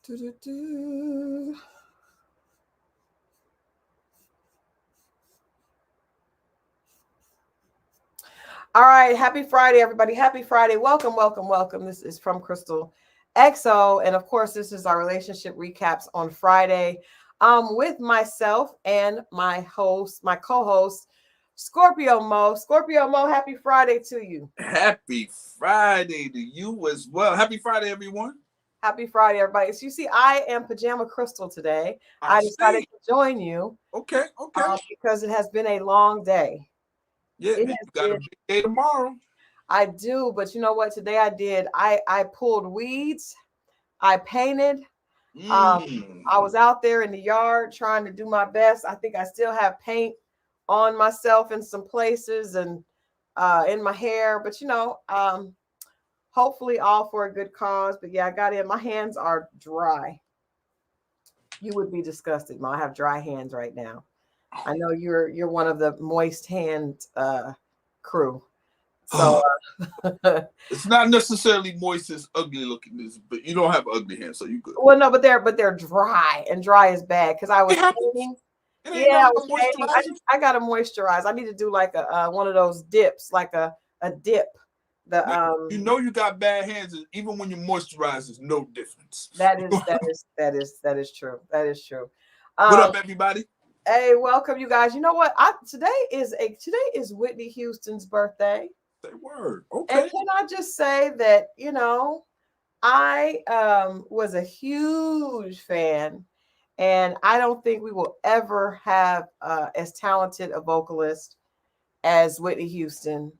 Do-do-do. All right, happy Friday, everybody. Happy Friday. Welcome, welcome, welcome. This is from Christal XO. And of course, this is our relationship recaps on Friday with myself and my host, my co-host, Scorpio Moe. Scorpio Moe, happy Friday to you. Happy Friday to you as well. Happy Friday, everyone. Happy Friday, everybody. So you see, I am Pajama Crystal today. I decided to join you. Okay. Because it has been a long day. Yeah, It you has got a been. big day tomorrow. I do, but you know what? Today I did. I pulled weeds. I painted. I was out there in the yard trying to do my best. I think I still have paint on myself in some places and in my hair, but hopefully all for a good cause. But yeah, I got in. My hands are dry. You would be disgusted, Ma. I have dry hands right now. I know you're one of the moist hand crew. So it's not necessarily moist as ugly looking, but you don't have ugly hands, so you good. Well, no, but they're dry, and dry is bad because I was painting. Yeah, I was painting. I got to moisturize. I need to do like a one of those dips, like a dip. You got bad hands, and even when you moisturize, there's no difference. That is true. That is true. What up, everybody? Hey, welcome, you guys. You know what? Today is Whitney Houston's birthday. Say word. Okay. And can I just say that, I was a huge fan, and I don't think we will ever have as talented a vocalist as Whitney Houston.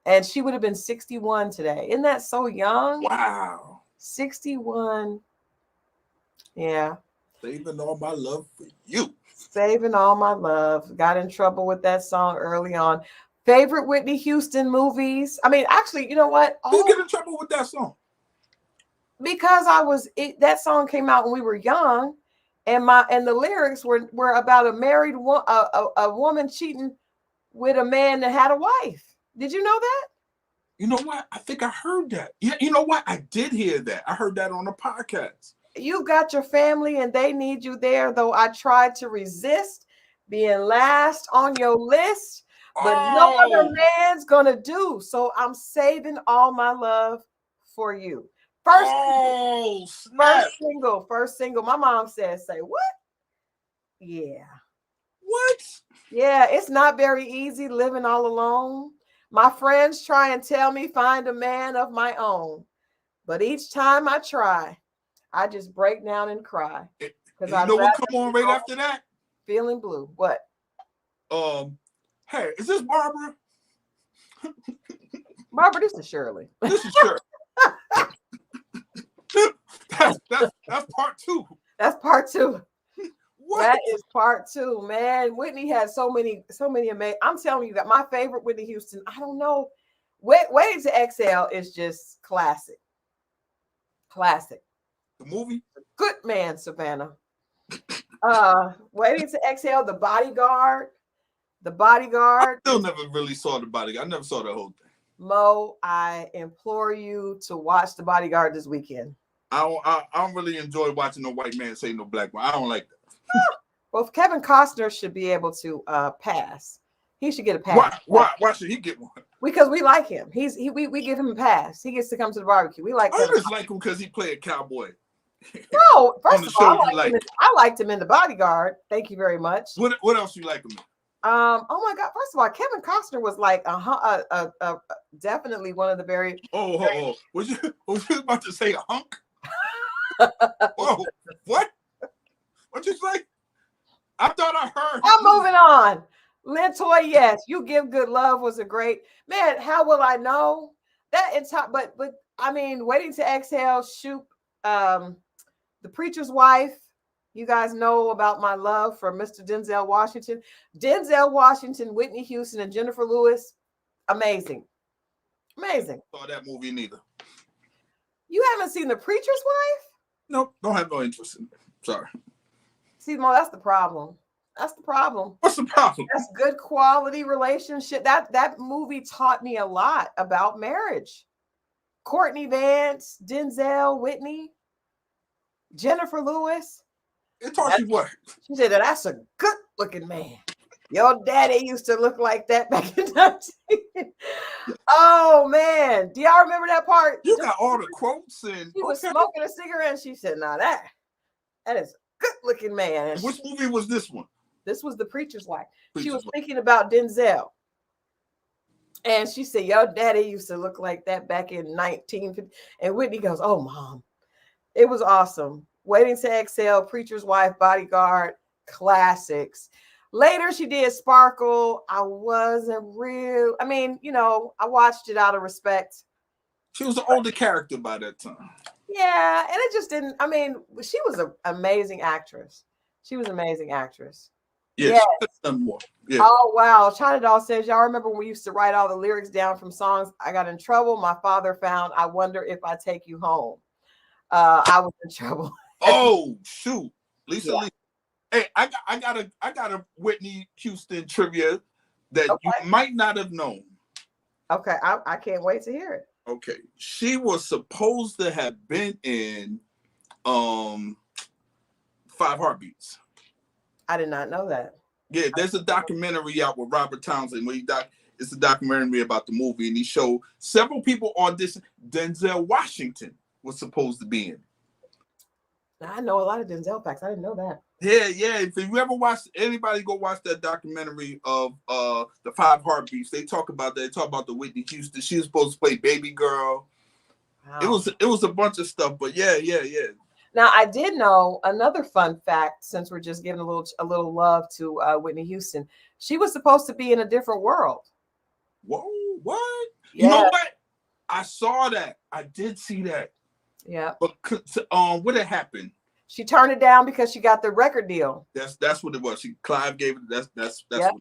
And she would have been 61 today. Isn't that so young? Wow. 61. Yeah. Saving all my love for you. Saving all my love. Got in trouble with that song early on. Favorite Whitney Houston movies? I mean, actually, you know what? You get in trouble with that song? Because that song came out when we were young, and the lyrics were about a married a woman cheating with a man that had a wife. Did you know that? You know what? I think I heard that. Yeah, you know what? I did hear that. I heard that on a podcast. You got your family and they need you there, though I tried to resist being last on your list, but no other man's gonna do. So I'm saving all my love for you. First single. My mom says, say what? Yeah. What? Yeah, it's not very easy living all alone. My friends try and tell me find a man of my own. But each time I try, I just break down and cry. Because you know what come on right after that? Feeling blue. What? Hey, is this Barbara? Barbara, this is Shirley. This is Shirley. that's part two. That's part two. What? That is part two, man. Whitney has so many amazing. I'm telling you that my favorite Whitney Houston, I don't know. Waiting to Exhale is just classic. Classic. The movie? Good man, Savannah. Waiting to Exhale, The Bodyguard. The Bodyguard. I still never really saw The Bodyguard. I never saw the whole thing. Mo, I implore you to watch The Bodyguard this weekend. I don't really enjoy watching no white man say no black man. I don't like that. Well, Kevin Costner should be able to pass. He should get a pass. Why should he get one? Because we like him. We give him a pass. He gets to come to the barbecue. We like. I just like him because he played a cowboy. No, first of all, I liked him in The Bodyguard. Thank you very much. What else you like him in? Oh my God! First of all, Kevin Costner was like definitely one of the very. Oh! Was you about to say a hunk? Whoa! What? What you say? I thought I heard. I'm moving on. Lintoy, yes, You Give Good Love was a great man. How will I know that? But I mean, Waiting to Exhale, shoot, The Preacher's Wife. You guys know about my love for Mr. Denzel Washington. Denzel Washington, Whitney Houston, and Jennifer Lewis. Amazing. Amazing. Saw that movie neither. You haven't seen The Preacher's Wife? Nope, don't have no interest in it. Sorry. See, Mo, that's the problem. That's the problem. What's the problem? That's good quality relationship. That movie taught me a lot about marriage. Courtney Vance, Denzel, Whitney. Jennifer Lewis. It taught you what? She said that's a good looking man. Your daddy used to look like that back in 19. Oh man, do y'all remember that part? You got all the quotes and She was smoking a cigarette and she said, "Now that is a good looking man." And which movie was this one? This was The Preacher's Wife. She was thinking about Denzel. And she said, "Your daddy used to look like that back in 1950." And Whitney goes, "Oh, Mom." It was awesome. Waiting to Exhale, Preacher's Wife, Bodyguard, classics. Later, she did Sparkle. I wasn't real. I mean, I watched it out of respect. She was an older character by that time. Yeah, and it just didn't. I mean, she was an amazing actress. She was an amazing actress. Yeah. More. Yeah. Oh, wow. China Doll says, y'all remember when we used to write all the lyrics down from songs? I got in trouble. My father found, I wonder if I take you home. I was in trouble. Oh, shoot. Lisa. Hey, I got a Whitney Houston trivia that you might not have known. Okay, I can't wait to hear it. Okay, she was supposed to have been in 5 Heartbeats. I did not know that. Yeah, there's a documentary out with Robert Townsend. It's a documentary about the movie, and he showed several people audition. Denzel Washington was supposed to be in. I know a lot of Denzel facts. I didn't know that. Yeah. If you ever anybody go watch that documentary of the 5 Heartbeats, they talk about that. They talk about the Whitney Houston. She was supposed to play Baby Girl. Wow. It was a bunch of stuff, but yeah. Now I did know another fun fact, since we're just giving a little love to Whitney Houston. She was supposed to be in a different world. Whoa, what? Yeah. You know what? I saw that. I did see that. Yeah. But what had happened? She turned it down because she got the record deal. That's what it was. Clive gave it. That's yep.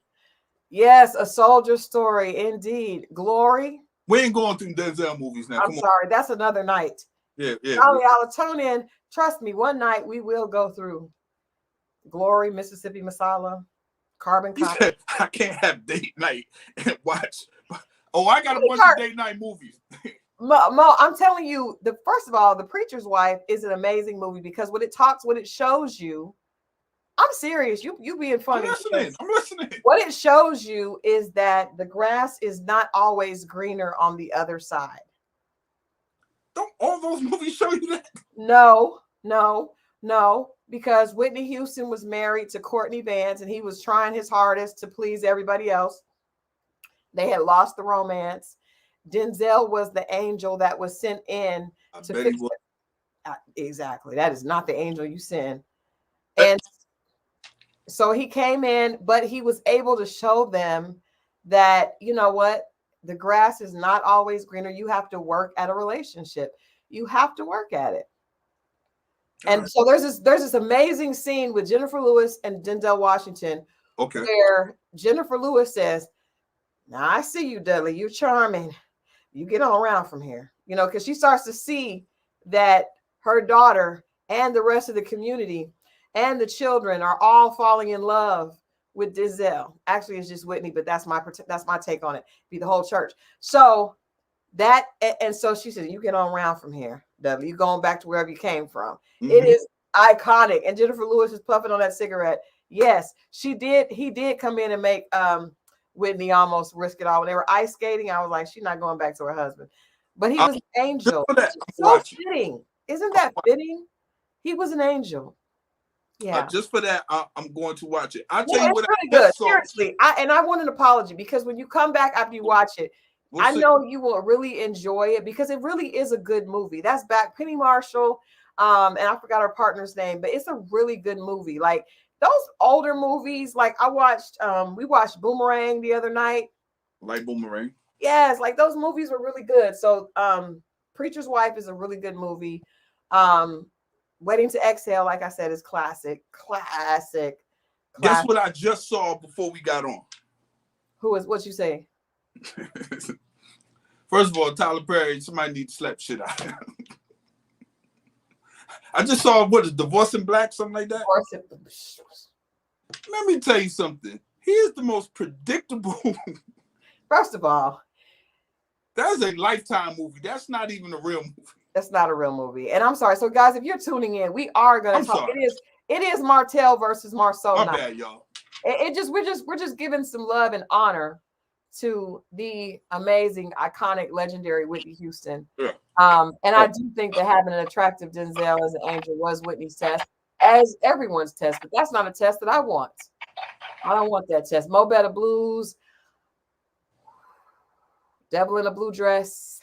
Yes, A Soldier Story, indeed. Glory. We ain't going through Denzel movies now. I'm sorry, that's another night. Yeah. I'll tune in. Trust me, one night we will go through Glory, Mississippi Masala, Carbon Copy. I can't have date night and watch. Oh, I got a bunch of date night movies. Mo, I'm telling you, first of all, The Preacher's Wife is an amazing movie because what it shows you, I'm serious. You being funny. I'm listening. What it shows you is that the grass is not always greener on the other side. Don't all those movies show you that? No, because Whitney Houston was married to Courtney Vance and he was trying his hardest to please everybody else. They had lost the romance. Denzel was the angel that was sent in to fix it. Exactly. That is not the angel you send. And so he came in, but he was able to show them that, you know what? The grass is not always greener. You have to work at a relationship. You have to work at it. And so there's this amazing scene with Jennifer Lewis and Denzel Washington, where Jennifer Lewis says, "Now I see you, Dudley. You're charming. You get on around from here." Because she starts to see that her daughter and the rest of the community and the children are all falling in love with Denzel. Actually, it's just Whitney, but that's my take on it. Be the whole church. So so she said, "You get on around from here, Dudley. You going back to wherever you came from." Mm-hmm. It is iconic. And Jennifer Lewis is puffing on that cigarette. Yes, she did. He did come in and make Whitney almost risk it all. When they were ice skating, I was like, she's not going back to her husband. But he was an angel. So fitting. Isn't that fitting? He was an angel. Yeah. Just for that, I'm going to watch it. I'll tell you what. It's really good. Seriously. I want an apology because when you come back after you watch it, I know you will really enjoy it because it really is a good movie. That's back Penny Marshall. And I forgot her partner's name, but it's a really good movie. Like those older movies, like we watched Boomerang the other night. Like Boomerang? Yes, like those movies were really good. So Preacher's Wife is a really good movie. Waiting to Exhale, like I said, is classic. Guess what I just saw before we got on? What you say? First of all, Tyler Perry, somebody needs to slap shit out of him. I just saw, what is Divorcing Black, something like that? Let me tell you something. He is the most predictable. First of all, that is a Lifetime movie. That's not even a real movie. That's not a real movie. And I'm sorry. So guys, if you're tuning in, we are going I'm to talk. sorry. It is Martell versus Marceau. My bad, y'all. We're just giving some love and honor to the amazing, iconic, legendary Whitney Houston. Yeah. And I do think that having an attractive Denzel as an angel was Whitney's test, as everyone's test, but that's not a test that I want. I don't want that test. Mo Better Blues, Devil in a Blue Dress.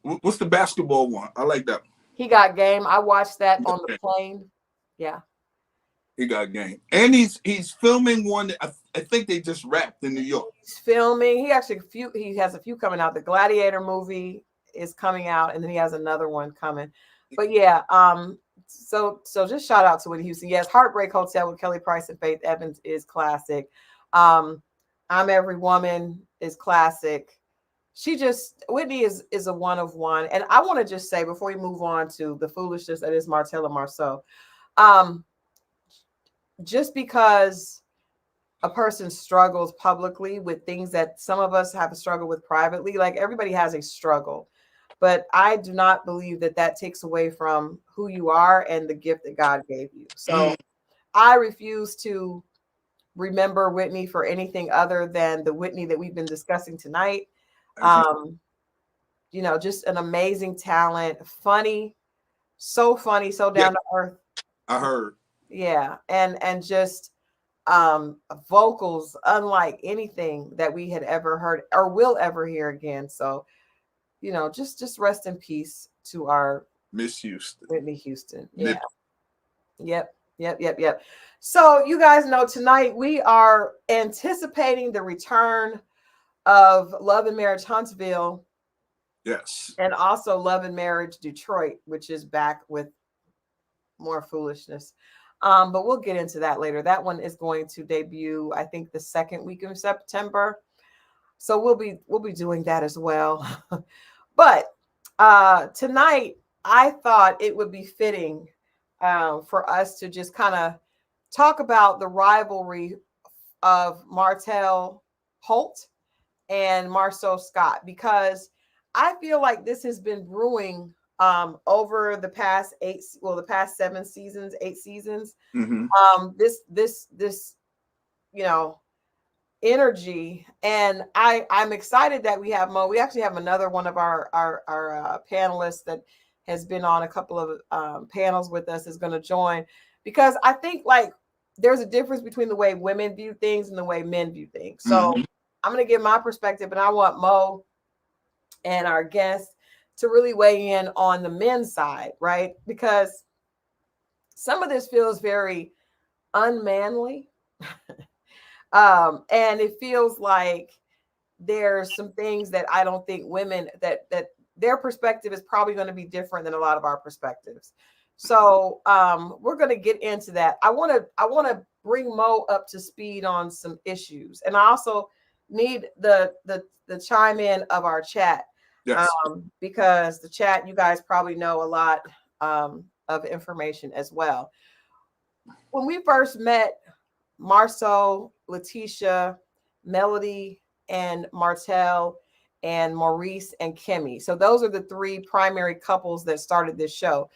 What's the basketball one? I like that. He Got Game. I watched that on the plane. Yeah. He Got Game. And he's filming one that I think they just wrapped in New York. He's filming. He has a few coming out. The Gladiator movie is coming out, and then he has another one coming. But yeah, so just shout out to Whitney Houston. Yes, Heartbreak Hotel with Kelly Price and Faith Evans is classic. I'm Every Woman is classic. Whitney is a one of one. And I want to just say before we move on to the foolishness that is Martell and Marceau, just because a person struggles publicly with things that some of us have a struggle with privately, like everybody has a struggle, but I do not believe that takes away from who you are and the gift that God gave you. So I refuse to remember Whitney for anything other than the Whitney that we've been discussing tonight. Just an amazing talent, funny, so down to earth. I heard. Yeah, and just vocals unlike anything that we had ever heard or will ever hear again. So, just rest in peace to our Miss Houston. Whitney Houston. Yeah. Yep. So you guys know tonight we are anticipating the return of Love and Marriage Huntsville. Yes. And also Love and Marriage Detroit, which is back with more foolishness. But we'll get into that later. That one is going to debut, I think, the second week of September. So we'll be doing that as well. But tonight, I thought it would be fitting for us to just kind of talk about the rivalry of Martell Holt and Marceau Scott, because I feel like this has been brewing over the past 8 seasons. Mm-hmm. This energy, and I'm excited that we have Mo. We actually have another one of our panelists that has been on a couple of panels with us is going to join, because I think like there's a difference between the way women view things and the way men view things. So I'm going to give my perspective, and I want Mo and our guests to really weigh in on the men's side, right? Because some of this feels very unmanly. And it feels like there's some things that I don't think women, that their perspective is probably going to be different than a lot of our perspectives. So we're going to get into that. I want to bring Mo up to speed on some issues, and I also need the chime in of our chat. Yes. Because the chat, you guys probably know a lot of information as well. When we first met, Marceau, Letitia, Melody, and Martell, and Maurice and Kimmy. So those are the three primary couples that started this show.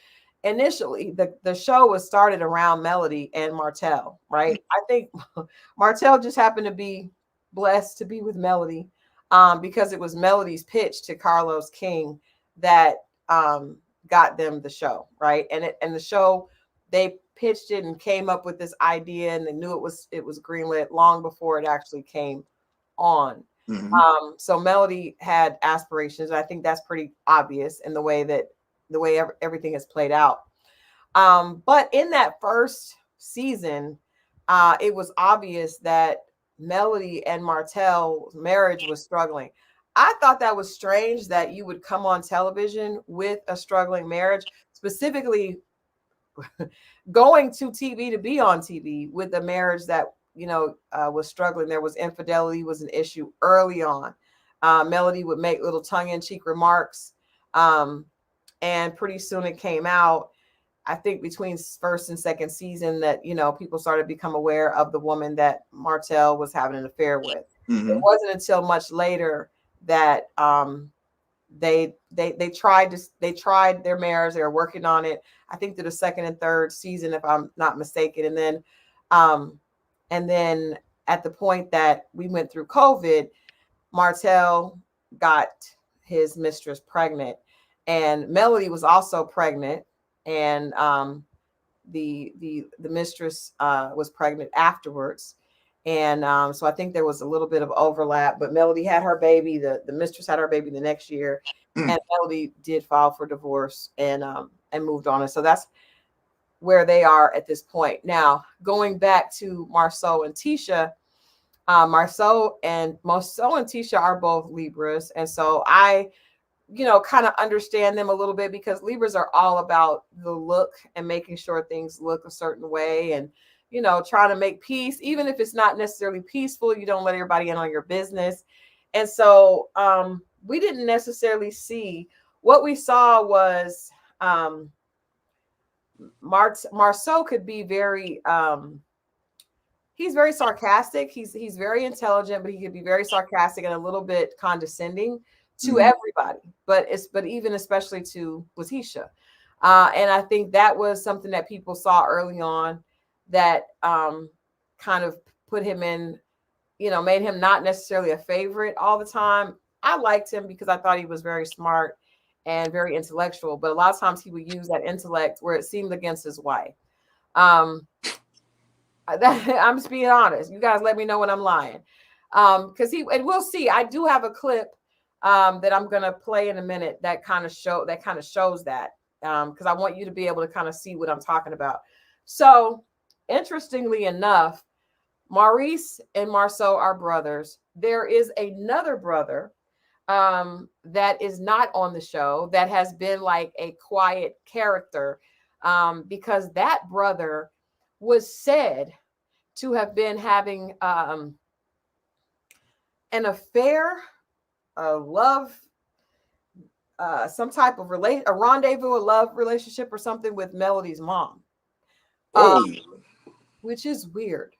Initially, the show was started around Melody and Martell, right? I think Martell just happened to be blessed to be with Melody because it was Melody's pitch to Carlos King that got them the show, right? And the show, they pitched it and came up with this idea, and they knew it was greenlit long before it actually came on. Mm-hmm. So Melody had aspirations. And I think that's pretty obvious in the way everything has played out. But in that first season, it was obvious that Melody and Martell's marriage was struggling. I thought that was strange that you would come on television with a struggling marriage, specifically going to TV to be on TV with a marriage that was struggling. There was infidelity was an issue early on. Melody would make little tongue-in-cheek remarks, and pretty soon it came out, I think between first and second season, that people started to become aware of the woman that Martell was having an affair with. Mm-hmm. It wasn't until much later that they tried their marriage. They were working on it. I think through the second and third season, if I'm not mistaken. Um, and then at the point that we went through COVID, Martell got his mistress pregnant, and Melody was also pregnant, and the mistress was pregnant afterwards. And so I think there was a little bit of overlap, but Melody had her baby, the mistress had her baby the next year, and Melody did file for divorce and moved on. And so that's where they are at this point. Now, going back to Marceau and Tisha, Marceau and Tisha are both Libras. And so I, kind of understand them a little bit, because Libras are all about the look and making sure things look a certain way, and, trying to make peace, even if it's not necessarily peaceful. You don't let everybody in on your business. And so we didn't necessarily see. What we saw was Marceau could be very, he's very sarcastic. He's very intelligent, but he could be very sarcastic and a little bit condescending to everybody, but even especially to Letitia. And I think that was something that people saw early on that kind of put him in, made him not necessarily a favorite all the time. I liked him because I thought he was very smart and very intellectual, but a lot of times he would use that intellect where it seemed against his wife. I'm just being honest. You guys let me know when I'm lying. Because and we'll see. I do have a clip that I'm gonna play in a minute that kind of shows that. Because I want you to be able to kind of see what I'm talking about. So, interestingly enough, Maurice and Marceau are brothers. There is another brother that is not on the show, that has been like a quiet character, because that brother was said to have been having an affair, a love, some type of a rendezvous, a love relationship or something with Melody's mom. Which is weird.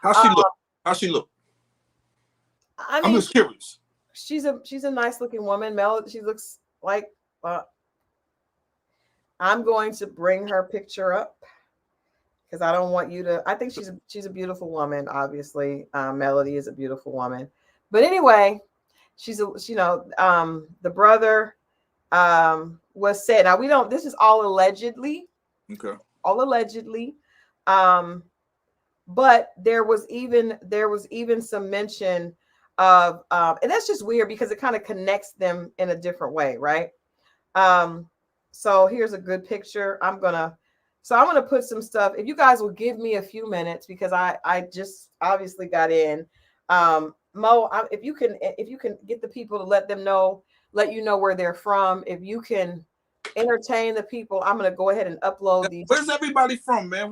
How she look? How she look? I mean, I'm just curious. She's a nice looking woman. Melody, she looks like, I'm going to bring her picture up because I don't want you to. I think she's a beautiful woman. Obviously, Melody is a beautiful woman. But anyway, the brother was said. Now we don't. This is all allegedly. Okay. All allegedly. But there was even some mention of, and that's just weird because it kind of connects them in a different way, right? So here's a good picture. I'm gonna put some stuff. If you guys will give me a few minutes, because I just obviously got in. Mo, if you can get the people to let you know where they're from. If you can entertain the people, I'm gonna go ahead and upload these. Where's everybody from, man?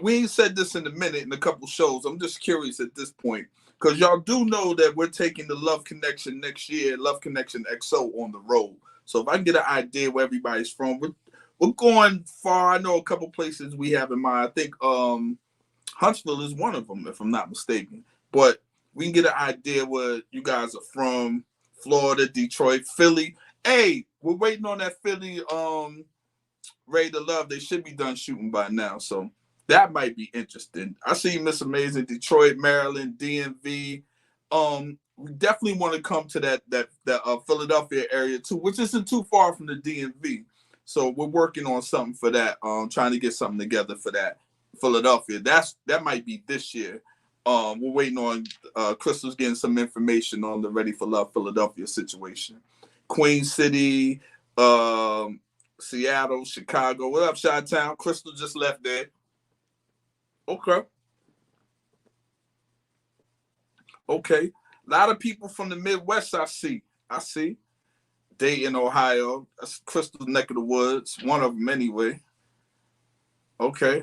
We ain't said this in a minute in a couple shows. I'm just curious at this point, because y'all do know that we're taking the Love Connection next year, Love Connection XO, on the road. So if I can get an idea where everybody's from, we're going far. I know a couple places we have in mind. I think Huntsville is one of them, if I'm not mistaken. But we can get an idea where you guys are from: Florida, Detroit, Philly. Hey, we're waiting on that Philly Ready to Love. They should be done shooting by now, so that might be interesting. I see Miss Amazing, Detroit, Maryland, DMV. We definitely want to come to that Philadelphia area too, which isn't too far from the DMV. So we're working on something for that. Trying to get something together for that Philadelphia. That might be this year. We're waiting on Christal's getting some information on the Ready for Love Philadelphia situation. Queen City, Seattle, Chicago. What up, Chi-Town? Christal just left there. Okay. A lot of people from the Midwest I see. Dayton, Ohio. That's Christal's neck of the woods. One of them anyway. Okay.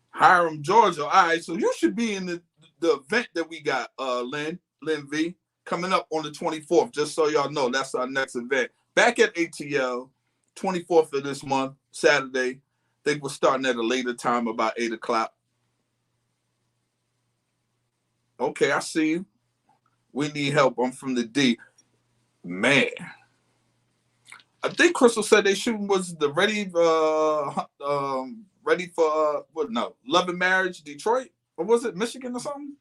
Hiram, Georgia. All right, so you should be in the event that we got, Lynn V, coming up on the 24th. Just so y'all know, that's our next event. Back at ATL, 24th of this month, Saturday. I think we're starting at a later time, about 8 o'clock. Okay, I see you. We need help. I'm from the D. Man. I think Christal said they shooting was the ready for what? No, Love and Marriage, Detroit, or was it Michigan or something?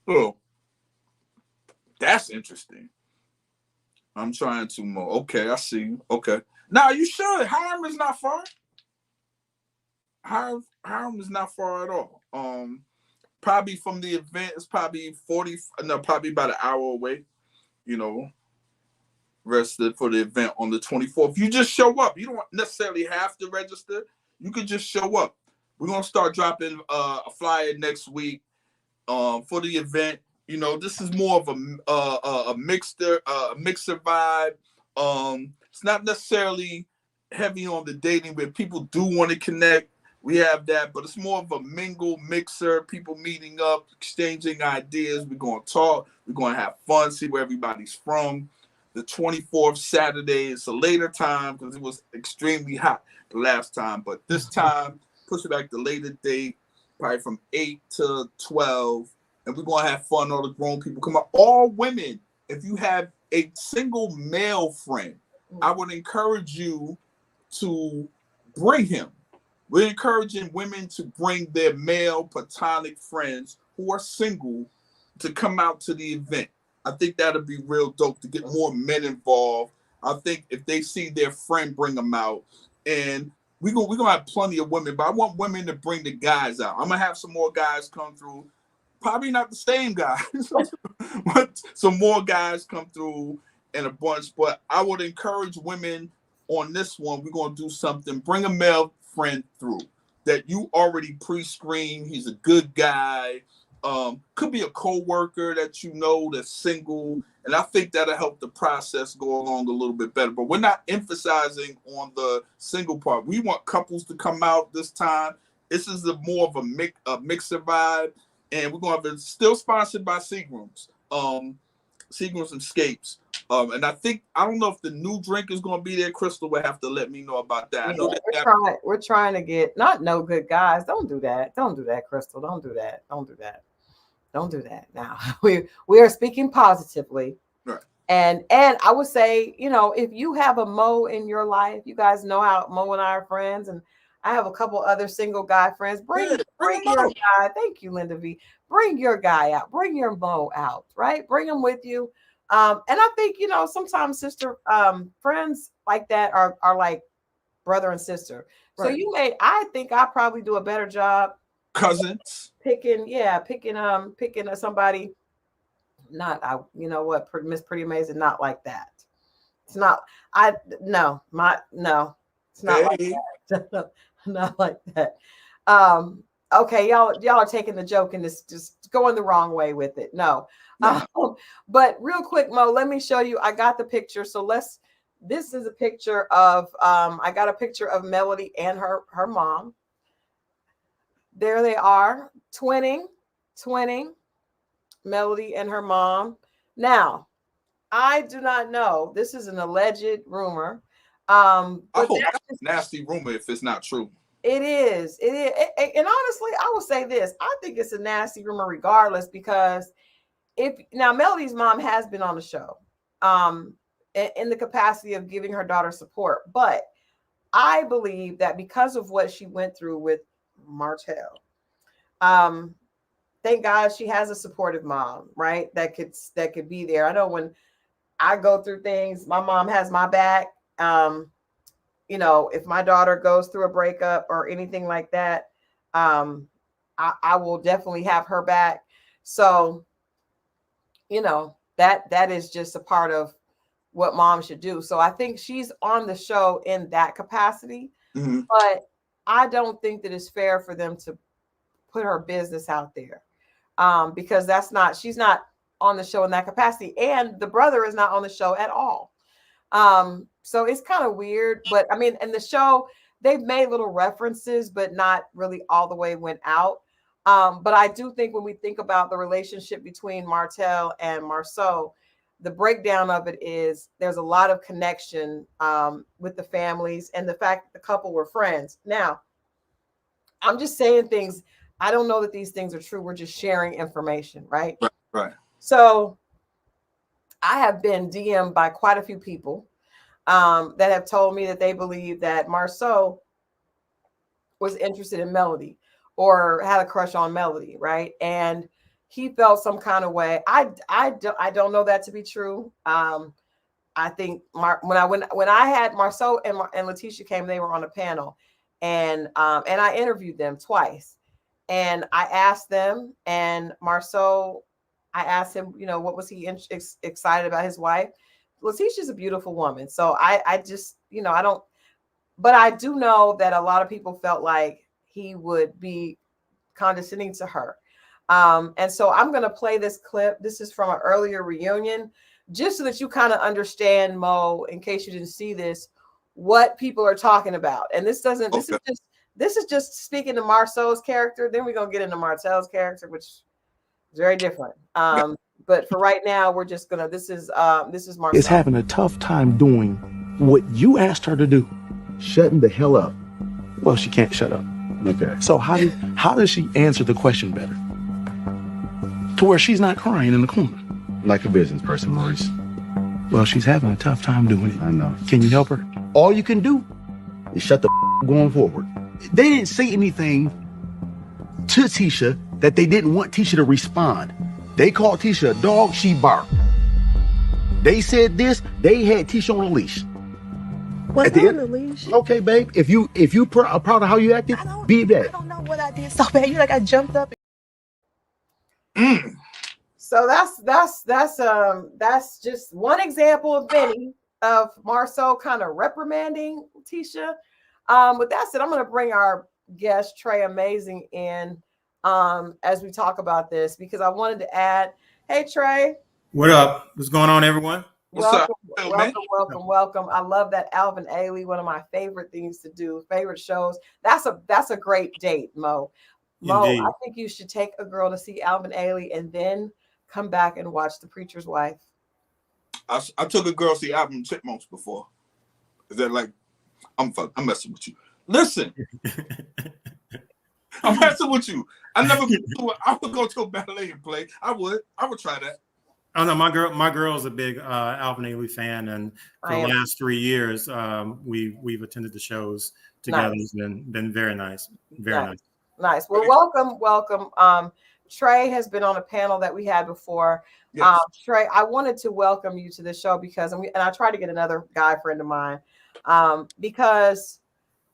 Oh, that's interesting. I'm trying to more. Okay, I see you. Okay, now are you sure Hiram is not far? Hiram is not far at all. Probably from the event, it's probably probably about an hour away. You know, rested for the event on the 24th. You just show up. You don't necessarily have to register. You can just show up. We're gonna start dropping a flyer next week for the event. You know, this is more of a mixer vibe. It's not necessarily heavy on the dating, but people do want to connect. We have that, but it's more of a mixer, people meeting up, exchanging ideas. We're going to talk. We're going to have fun, see where everybody's from. The 24th Saturday, it's a later time because it was extremely hot the last time. But this time, push it back to later date, probably from 8 to 12. And we're going to have fun. All the grown people come out. All women, if you have a single male friend, I would encourage you to bring him. We're encouraging women to bring their male platonic friends who are single to come out to the event. I think that'll be real dope to get more men involved. I think if they see their friend, bring them out. And we're gonna have plenty of women, but I want women to bring the guys out. I'm gonna have some more guys come through. Probably not the same guys, but some more guys come through in a bunch. But I would encourage women on this one. We're gonna do something. Bring a male friend through that you already pre-screened. He's a good guy. Could be a co-worker that you know that's single, and I think that'll help the process go along a little bit better. But we're not emphasizing on the single part. We want couples to come out this time. This is more of a mixer vibe, and we're gonna have it still sponsored by Seagrams, Seagrams and Scapes. And I don't know if the new drink is gonna be there. Christal will have to let me know about that. Yeah, I know we're trying to get not no good guys. Don't do that. Don't do that, Christal. Don't do that. Don't do that. Don't do that. Now we are speaking positively. Right. And I would say, if you have a Moe in your life, you guys know how Moe and I are friends, and I have a couple other single guy friends. Bring your guy. Thank you, Linda V. Bring your guy out. Bring your Moe out. Right. Bring him with you. And I think sometimes sister friends like that are like brother and sister. Right. So I think I probably do a better job. Cousins picking somebody. Miss Pretty Amazing, not like that. It's not. It's not like that. Not like that. Okay, y'all are taking the joke and it's just going the wrong way with it. No. But real quick, Mo, let me show you. I got the picture. So this is a picture of I got a picture of Melody and her mom. There they are, twinning, Melody and her mom. Now, I do not know. This is an alleged rumor. I hope that's a nasty rumor if it's not true. It is. And honestly, I will say this. I think it's a nasty rumor regardless, because now Melody's mom has been on the show in the capacity of giving her daughter support. But I believe that because of what she went through with Martell, thank God she has a supportive mom, right? That could be there. I know when I go through things, my mom has my back. If my daughter goes through a breakup or anything like that, I will definitely have her back. So, that is just a part of what mom should do. So I think she's on the show in that capacity, but I don't think that it's fair for them to put her business out there, because she's not on the show in that capacity, and the brother is not on the show at all. So it's kind of weird, but I mean, in the show, they've made little references, but not really all the way went out. But I do think when we think about the relationship between Martell and Marceau, the breakdown of it is there's a lot of connection with the families and the fact that the couple were friends. Now, I'm just saying things. I don't know that these things are true. We're just sharing information, right? Right. So I have been DM'd by quite a few people that have told me that they believe that Marceau was interested in Melody or had a crush on Melody, right? And he felt some kind of way. I don't know that to be true. I think when I had Marceau and Letitia came, they were on a panel, and I interviewed them twice, and I asked them, and Marceau, I asked him, what was he excited about his wife? Letitia's a beautiful woman, so I just, I don't, but I do know that a lot of people felt like he would be condescending to her. And so I'm going to play this clip. This is from an earlier reunion, just so that you kind of understand, Mo, in case you didn't see this, what people are talking about. And this is just speaking to Marceau's character. Then we're going to get into Martel's character, which is very different. But for right now, we're just going to, this is Marceau. Is having a tough time doing what you asked her to do. Shutting the hell up. Well, she can't shut up. Okay. So how does she answer the question better? To where she's not crying in the corner. Like a business person, Maurice. Well, she's having a tough time doing it. I know. Can you help her? All you can do is shut the going forward. They didn't say anything to Tisha that they didn't want Tisha to respond. They called Tisha a dog, she barked. They said this, they had Tisha on a leash. What's on the leash? Okay, babe. If you are proud of how you acted, be that. I don't know what I did so bad. You like I jumped up. So that's just one example of many of Marceau kind of reprimanding Tisha. With that said, I'm going to bring our guest Trey Amazing in as we talk about this, because I wanted to add, hey Trey. What up? What's going on, everyone? Welcome. I love that Alvin Ailey, one of my favorite things to do, favorite shows. That's a great date, Mo. Indeed. I think you should take a girl to see Alvin Ailey and then come back and watch The Preacher's Wife. I took a girl to see Alvin Chipmunks before. Is that like, I'm messing with you. Listen, I'm messing with you. I would go to a ballet and play. I would try that. Oh no, my girl's a big Alvin Ailey fan, and for the last 3 years, we've attended the shows together. Nice. It's been very nice, very nice. Nice. Well, welcome. Trey has been on a panel that we had before. Yes. Trey, I wanted to welcome you to the show because, and I tried to get another guy friend of mine, because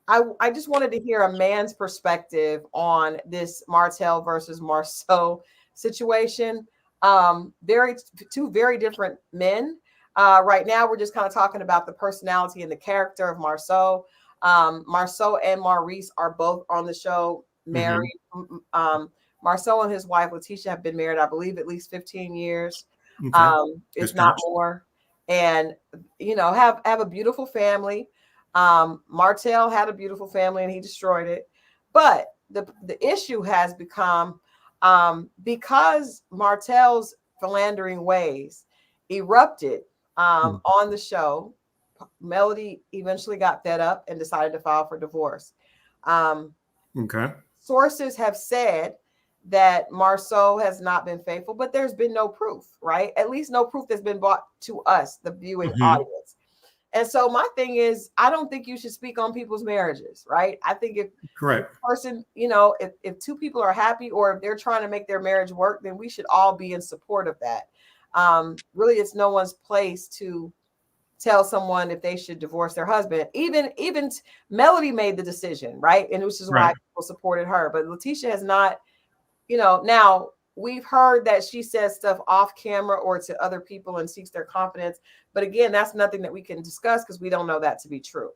I just wanted to hear a man's perspective on this Martel versus Marceau situation. Two very different men. Right now, we're just kind of talking about the personality and the character of Marceau. Marceau and Maurice are both on the show, married. Mm-hmm. Marceau and his wife Letitia have been married, I believe, at least 15 years, if not more, and have a beautiful family. Martel had a beautiful family and he destroyed it, but the issue has become, because Martel's philandering ways erupted on the show, Melody eventually got fed up and decided to file for divorce. Sources have said that Marceau has not been faithful, but there's been no proof, right? At least no proof that's been brought to us, the viewing audience. And so my thing is, I don't think you should speak on people's marriages, right? I think if correct person, if two people are happy or if they're trying to make their marriage work, then we should all be in support of that. Really, it's no one's place to tell someone if they should divorce their husband. Even Melody made the decision, right? And which is why people supported her. But Letitia has not, now we've heard that she says stuff off camera or to other people and seeks their confidence. But again, that's nothing that we can discuss because we don't know that to be true.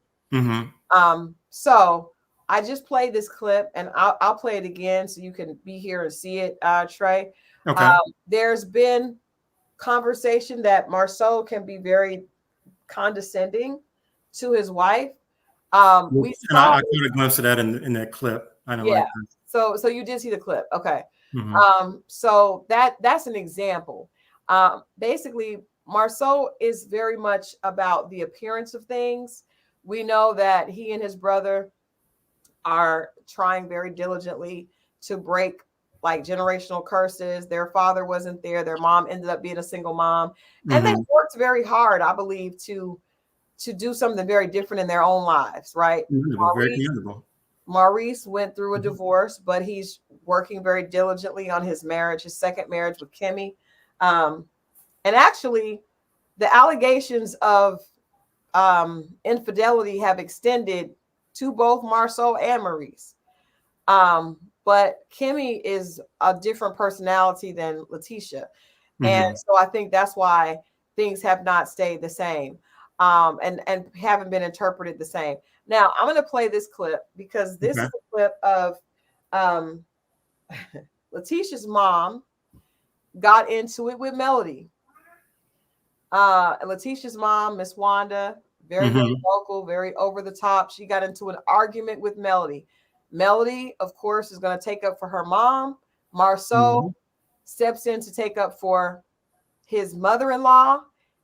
So I just played this clip and I'll play it again so you can be here and see it, Trey. Okay. There's been conversation that Marceau can be very condescending to his wife. I caught a glimpse of that in that clip. I know. Yeah. So you did see the clip. Okay. So that's an example. Basically, Marceau is very much about the appearance of things. We know that he and his brother are trying very diligently to break like generational curses. Their father wasn't there. Their mom ended up being a single mom, and they worked very hard, I believe, to do something very different in their own lives, right? Very commendable. Maurice went through a divorce, but he's working very diligently on his marriage, his second marriage with Kimmy. And actually, the allegations of infidelity have extended to both Marceau and Maurice. But Kimmy is a different personality than Letitia. And so I think that's why things have not stayed the same. And haven't been interpreted the same. Now I'm going to play this clip because this is a clip of Letitia's mom got into it with Melody. Letitia's mom, Miss Wanda, very vocal, very over the top. She got into an argument with Melody. Melody, of course, is going to take up for her mom. Marceau steps in to take up for his mother-in-law,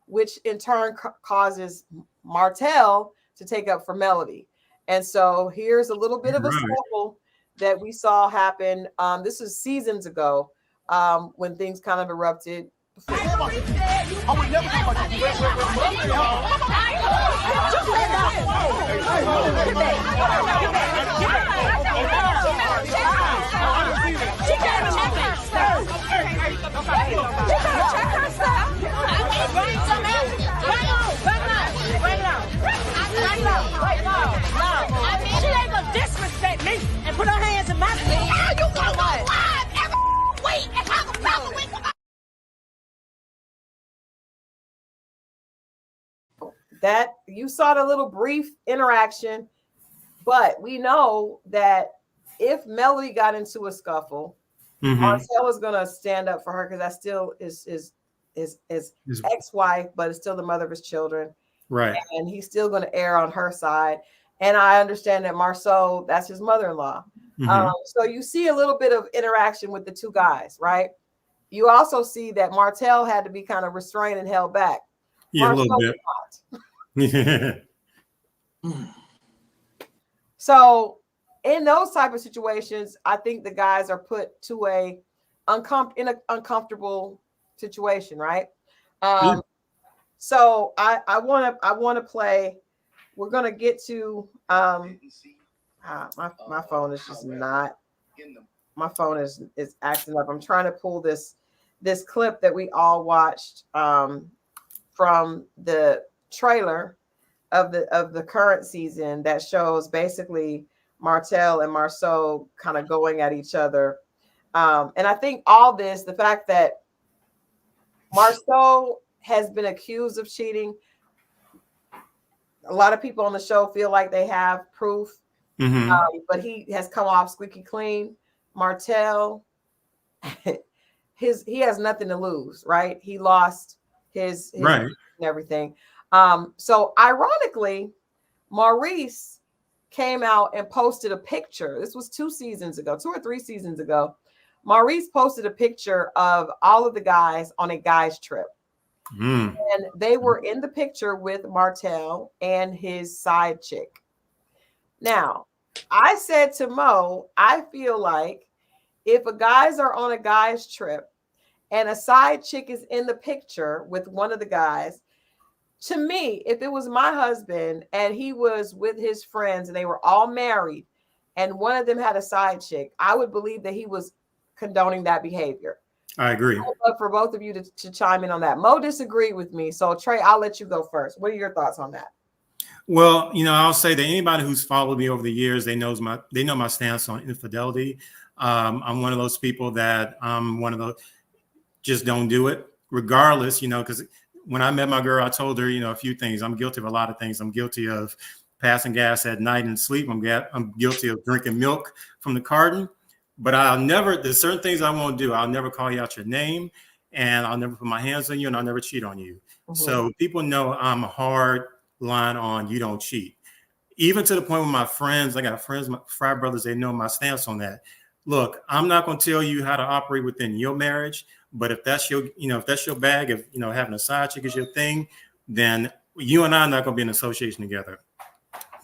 which in turn causes Martell to take up for Melody. And so here's a little bit of a scuffle that we saw happen. This is seasons ago when things kind of erupted. I would never talk about She ain't gonna disrespect me and put her hands in my face. You wanna go live every week and talk about the week. That you saw the little brief interaction, but we know that if Melody got into a scuffle, Marcel is gonna stand up for her because that still is his ex-wife, but it's still the mother of his children. Right. And he's still gonna err on her side. And I understand that Marceau, that's his mother-in-law. So you see a little bit of interaction with the two guys, right? You also see that Martell had to be kind of restrained and held back. Yeah, Marceau a little bit. So in those type of situations, I think the guys are put to in an uncomfortable situation, right? So I want to play. We're gonna get to my phone is just not. My phone is acting up. I'm trying to pull this clip that we all watched from the trailer of the current season that shows basically Martell and Marceau kind of going at each other. And I think all this, the fact that Marceau has been accused of cheating, a lot of people on the show feel like they have proof, but he has come off squeaky clean. Martell, he has nothing to lose, right? He lost his right and everything. So ironically, Maurice came out and posted a picture. This was 2 or 3 seasons ago. Maurice posted a picture of all of the guys on a guys trip. And they were in the picture with Martell and his side chick. Now, I said to Mo, I feel like if guys are on a guys trip and a side chick is in the picture with one of the guys, to me, if it was my husband and he was with his friends and they were all married and one of them had a side chick, I would believe that he was condoning that behavior. I agree. I would love for both of you to chime in on that. Mo disagreed with me. So Trey, I'll let you go first. What are your thoughts on that? Well, I'll say that anybody who's followed me over the years, they know my stance on infidelity. I'm one of those people that just don't do it regardless, because when I met my girl, I told her, a few things. I'm guilty of a lot of things. I'm guilty of passing gas at night and sleep. I'm guilty of drinking milk from the carton. But there's certain things I won't do. I'll never call you out your name, and I'll never put my hands on you, and I'll never cheat on you. So people know I'm a hard line on you don't cheat. Even to the point with my friends, I got friends, my frat brothers, they know my stance on that. Look, I'm not going to tell you how to operate within your marriage, but if that's your bag, if having a side chick is your thing, then you and I are not going to be in association together,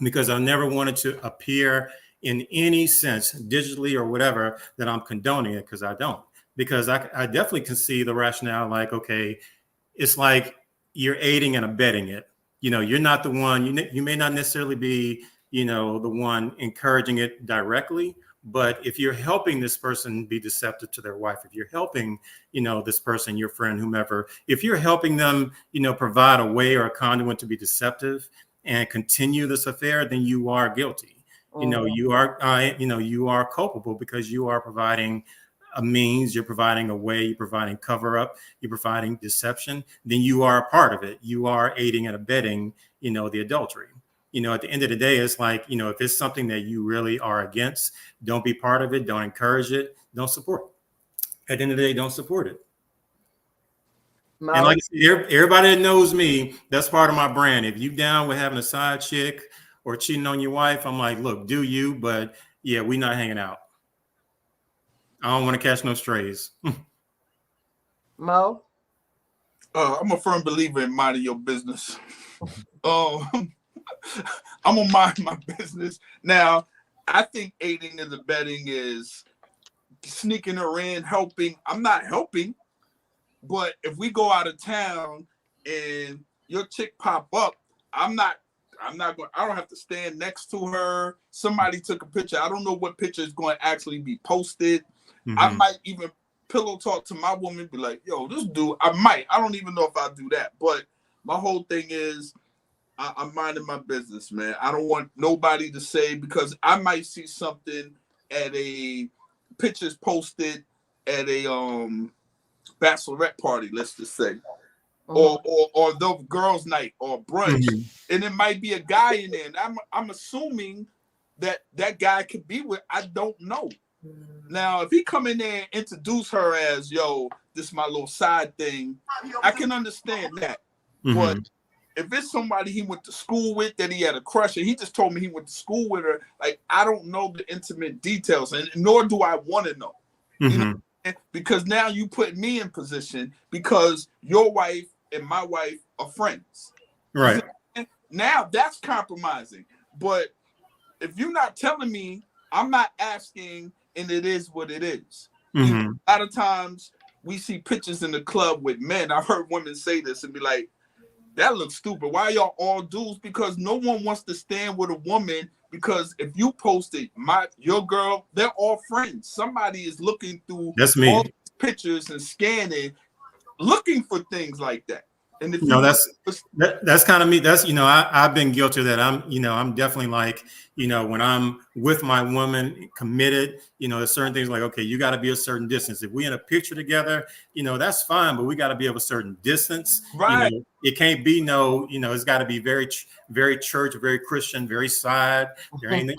because I never wanted to appear in any sense, digitally or whatever, that I'm condoning it, because I don't. Because I definitely can see the rationale, like, okay, it's like you're aiding and abetting it. You're not the one, you may not necessarily be, the one encouraging it directly, but if you're helping this person be deceptive to their wife, if you're helping, this person, your friend, whomever, if you're helping them, provide a way or a conduit to be deceptive and continue this affair, then you are guilty. You are culpable, because you are providing a means, you're providing a way, you're providing cover up, you're providing deception. Then you are a part of it. You are aiding and abetting, the adultery. At the end of the day, it's like, if it's something that you really are against, don't be part of it. Don't encourage it. Don't support it. At the end of the day, don't support it. Mo? And like I said, everybody that knows me, that's part of my brand. If you down with having a side chick or cheating on your wife, I'm like, look, do you, but yeah, we not hanging out. I don't want to catch no strays. Mo? I'm a firm believer in minding your business. I'm gonna mind my business. Now, I think aiding and abetting is sneaking her in, helping. I'm not helping, but if we go out of town and your chick pop up, I'm not going. I don't have to stand next to her. Somebody took a picture. I don't know what picture is going to actually be posted. Mm-hmm. I might even pillow talk to my woman, be like, "Yo, this dude." I don't even know if I'll do that. But my whole thing is, I'm minding my business, man. I don't want nobody to say, because I might see something at a pictures posted at a bachelorette party, let's just say, or the girls' night or brunch, and it might be a guy in there, and I'm assuming that guy could be with. I don't know. Now, if he come in there and introduce her as, "Yo, this is my little side thing," I can understand that. But if it's somebody he went to school with, that he had a crush, and he just told me he went to school with her, like, I don't know the intimate details, and nor do I want to know. You know? Because now you put me in position, because your wife and my wife are friends. Right. Now that's compromising. But if you're not telling me, I'm not asking, and it is what it is. You know, a lot of times we see pictures in the club with men. I've heard women say this and be like, "That looks stupid. Why are y'all all dudes?" Because no one wants to stand with a woman, because if you posted your girl, they're all friends. Somebody is looking through all these pictures and scanning, looking for things like that. And if that's kind of me. That's, I've been guilty of that. I'm definitely like, when I'm with my woman committed, there's certain things like, okay, you got to be a certain distance. If we in a picture together, that's fine, but we got to be of a certain distance. Right. It can't be it's got to be very, very church, very Christian, very side. There ain't,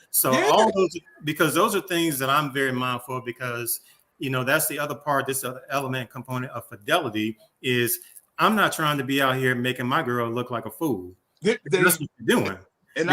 so all those, because those are things that I'm very mindful of, because, that's the other part, this other element component of fidelity is, I'm not trying to be out here making my girl look like a fool. That's what you're doing. And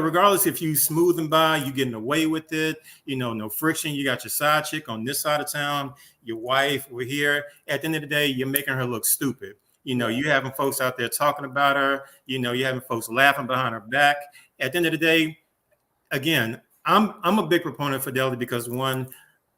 regardless if you smoothing by, you getting away with it, no friction. You got your side chick on this side of town, your wife, we're here. At the end of the day, you're making her look stupid. You having folks out there talking about her. You having folks laughing behind her back. At the end of the day, again, I'm a big proponent of fidelity, because one,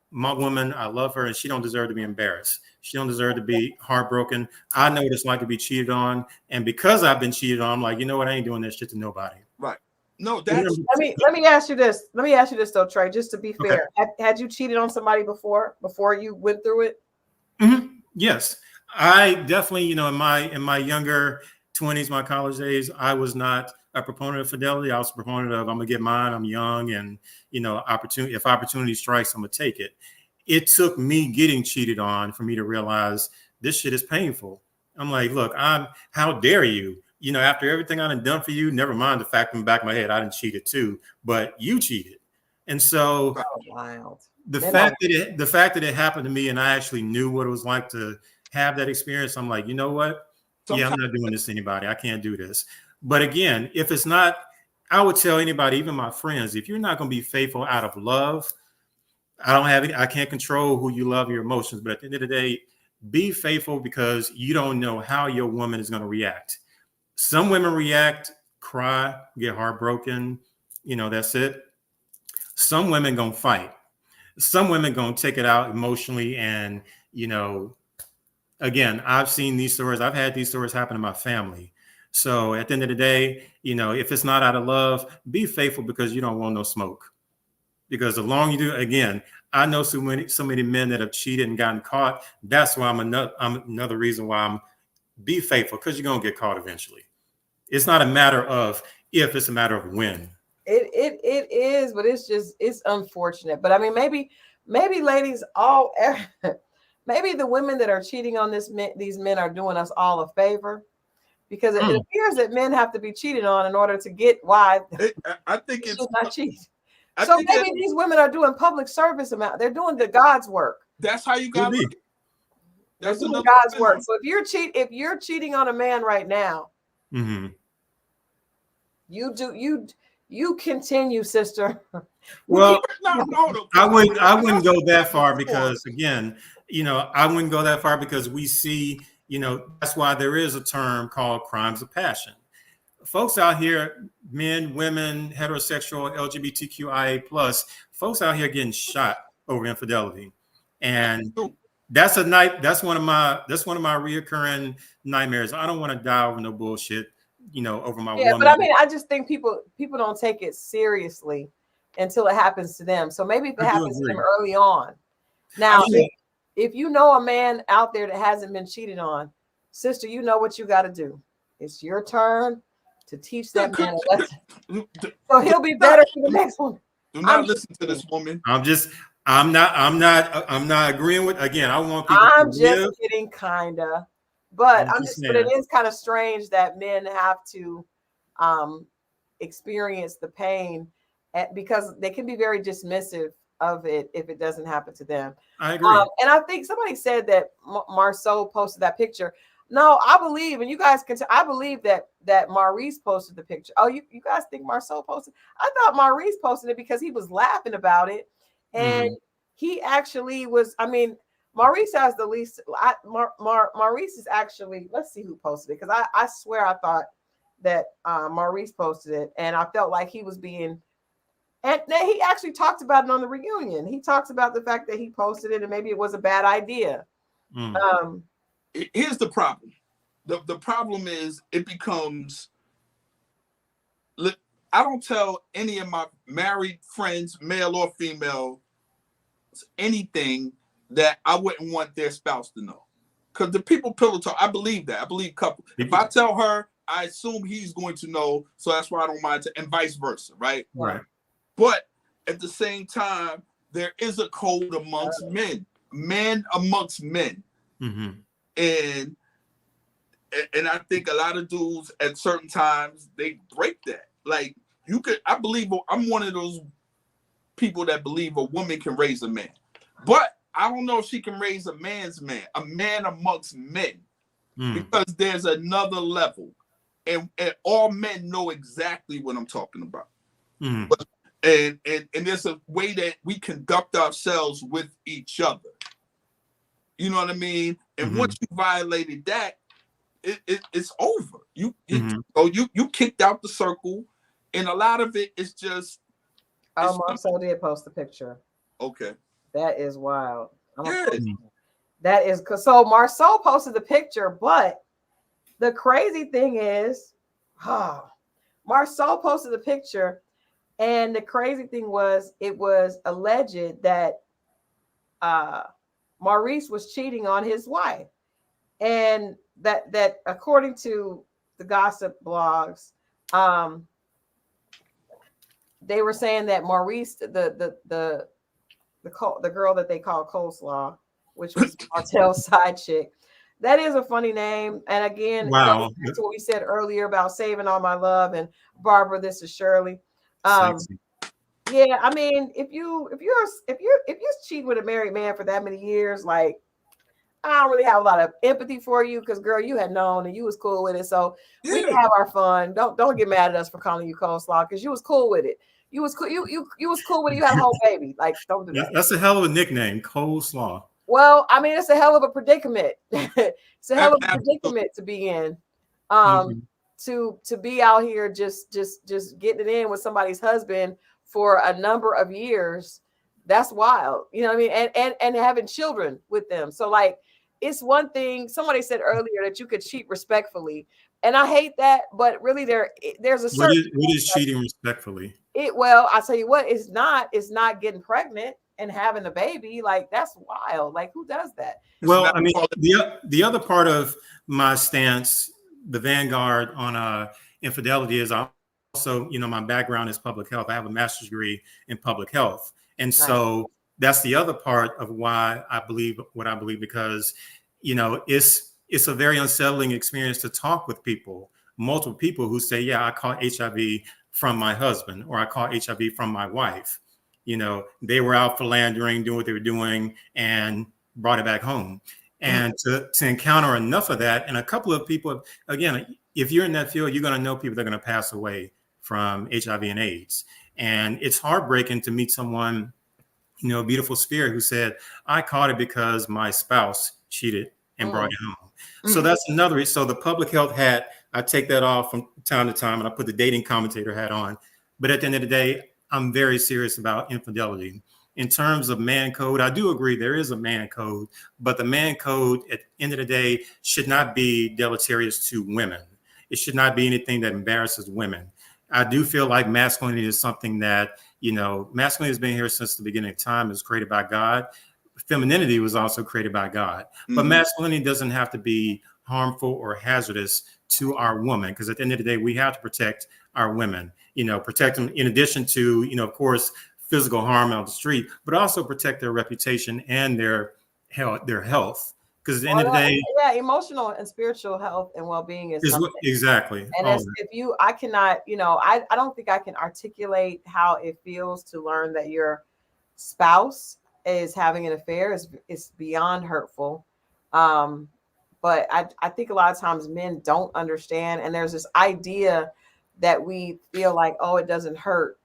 my woman, I love her, and she don't deserve to be embarrassed. She don't deserve to be heartbroken. I know what it's like to be cheated on, and because I've been cheated on, I'm like, you know what? I ain't doing this shit to nobody. Right. No, that's. Let me ask you this. Let me ask you this though, Trey. Just to be fair, had you cheated on somebody before you went through it? Yes, I definitely. In my younger 20s, my college days, I was not a proponent of fidelity. I was a proponent of, I'm gonna get mine. I'm young, and opportunity. If opportunity strikes, I'm gonna take it. It took me getting cheated on for me to realize this shit is painful. I'm like, look, how dare you? After everything I done for you, never mind the fact in the back of my head, I done cheated too, but you cheated. And so the fact that it happened to me, and I actually knew what it was like to have that experience, I'm like, you know what? Yeah, I'm not doing this to anybody. I can't do this. But again, if it's not, I would tell anybody, even my friends, if you're not going to be faithful out of love, I can't control who you love, your emotions. But at the end of the day, be faithful, because you don't know how your woman is going to react. Some women react cry, get heartbroken. That's it. Some women gonna fight. Some women gonna take it out emotionally, and again, I've seen these stories. I've had these stories happen in my family. So at the end of the day, if it's not out of love, be faithful, because you don't want no smoke. Because the longer you do, again, I know so many men that have cheated and gotten caught. That's why I'm another reason why I'm be faithful, because you're gonna get caught eventually. It's not a matter of if, it's a matter of when. It is, but it's unfortunate. But I mean, maybe ladies, maybe the women that are cheating on these men are doing us all a favor, because it appears that men have to be cheated on in order to get why. I think it's not cheat. So maybe these women are doing public service amount. They're doing the God's work. That's how you got to look. They're doing God's work. So if you're cheating on a man right now, you continue, sister. Well, I wouldn't go that far, because again, I wouldn't go that far, because we see, that's why there is a term called crimes of passion. Folks out here, men, women, heterosexual, LGBTQIA+, folks out here getting shot over infidelity. And that's one of my reoccurring nightmares. I don't want to die over no bullshit, over my woman. But I mean, I just think people don't take it seriously until it happens to them. So maybe if it happens to them early on. Now, if you know a man out there that hasn't been cheated on, sister, you know what you got to do. It's your turn to teach that man a lesson. So he'll be better for the next one. Do not listen to this woman. I'm not agreeing with, again, I want people I'm just kidding, kinda. But but it is kind of strange that men have to experience the pain because they can be very dismissive of it if it doesn't happen to them. I agree. And I think somebody said that Marceau posted that picture. No, I believe, and you guys can. I believe that Maurice posted the picture. Oh, you guys think Marceau posted? I thought Maurice posted it because he was laughing about it, and he actually was. I mean, Maurice has the least. Maurice is actually. Let's see who posted it, because I swear I thought that Maurice posted it, and I felt like he was being. And then he actually talked about it on the reunion. He talks about the fact that he posted it, and maybe it was a bad idea. Here's the problem. The problem is it becomes. I don't tell any of my married friends, male or female, anything that I wouldn't want their spouse to know. Because the people pillow talk, I believe that. I believe couple. If I tell her, I assume he's going to know. So that's why I don't mind and vice versa, right? Right. But at the same time, there is a code amongst men amongst men. And I think a lot of dudes at certain times they break that. Like I believe I'm one of those people that believe a woman can raise a man, but I don't know if she can raise a man's man, a man amongst men, because there's another level, and all men know exactly what I'm talking about. But, and there's a way that we conduct ourselves with each other. You know what I mean? And once you violated that, it's over. You kicked out the circle, and a lot of it is just. Marceau did post the picture. Okay. That is wild. That is so Marceau posted the picture, but the crazy thing is, Marceau posted the picture, and the crazy thing was it was alleged that Maurice was cheating on his wife, and that according to the gossip blogs, they were saying that Maurice, the girl that they call Coleslaw, which was Martell's side chick, that is a funny name. And again, wow, that's what we said earlier about saving all my love and Barbara. This is Shirley. Yeah, I mean, if you're cheating with a married man for that many years, like, I don't really have a lot of empathy for you, because girl, you had known and you was cool with it. So we can have our fun. Don't get mad at us for calling you Coleslaw, because you was cool with it. You was cool. You was cool with it. You had a whole baby. Like, don't do that. That's a hell of a nickname, Coleslaw. Well, I mean, it's a hell of a predicament. It's a hell of a predicament to be in. to be out here just getting it in with somebody's husband for a number of years, that's wild. You know what I mean? And having children with them. So like, it's one thing. Somebody said earlier that you could cheat respectfully, and I hate that. But really, there's a certain what is cheating respectfully? Well, I'll tell you what, it's not getting pregnant and having a baby. Like, that's wild. Like, who does that? Well, I mean, the other part of my stance, the vanguard on infidelity, is also, my background is public health. I have a master's degree in public health. And so that's the other part of why I believe what I believe, because, it's a very unsettling experience to talk with people, multiple people who say, yeah, I caught HIV from my husband, or I caught HIV from my wife. They were out philandering, doing what they were doing, and brought it back home. And to encounter enough of that, and a couple of people, again, if you're in that field, you're going to know people that are going to pass away from HIV and AIDS. And it's heartbreaking to meet someone, a beautiful spirit, who said, I caught it because my spouse cheated and brought it home. So that's another. So the public health hat, I take that off from time to time, and I put the dating commentator hat on. But at the end of the day, I'm very serious about infidelity. In terms of man code, I do agree there is a man code, but the man code at the end of the day should not be deleterious to women. It should not be anything that embarrasses women. I do feel like masculinity is something that, masculinity has been here since the beginning of time. It was created by God. Femininity was also created by God. But masculinity doesn't have to be harmful or hazardous to our woman, because at the end of the day, we have to protect our women, protect them in addition to, of course, physical harm on the street, but also protect their reputation and their health. Because at the end of the day, emotional and spiritual health and well-being is exactly. And I cannot, I don't think I can articulate how it feels to learn that your spouse is having an affair. Is beyond hurtful. But I think a lot of times men don't understand, and there's this idea that we feel like, oh, it doesn't hurt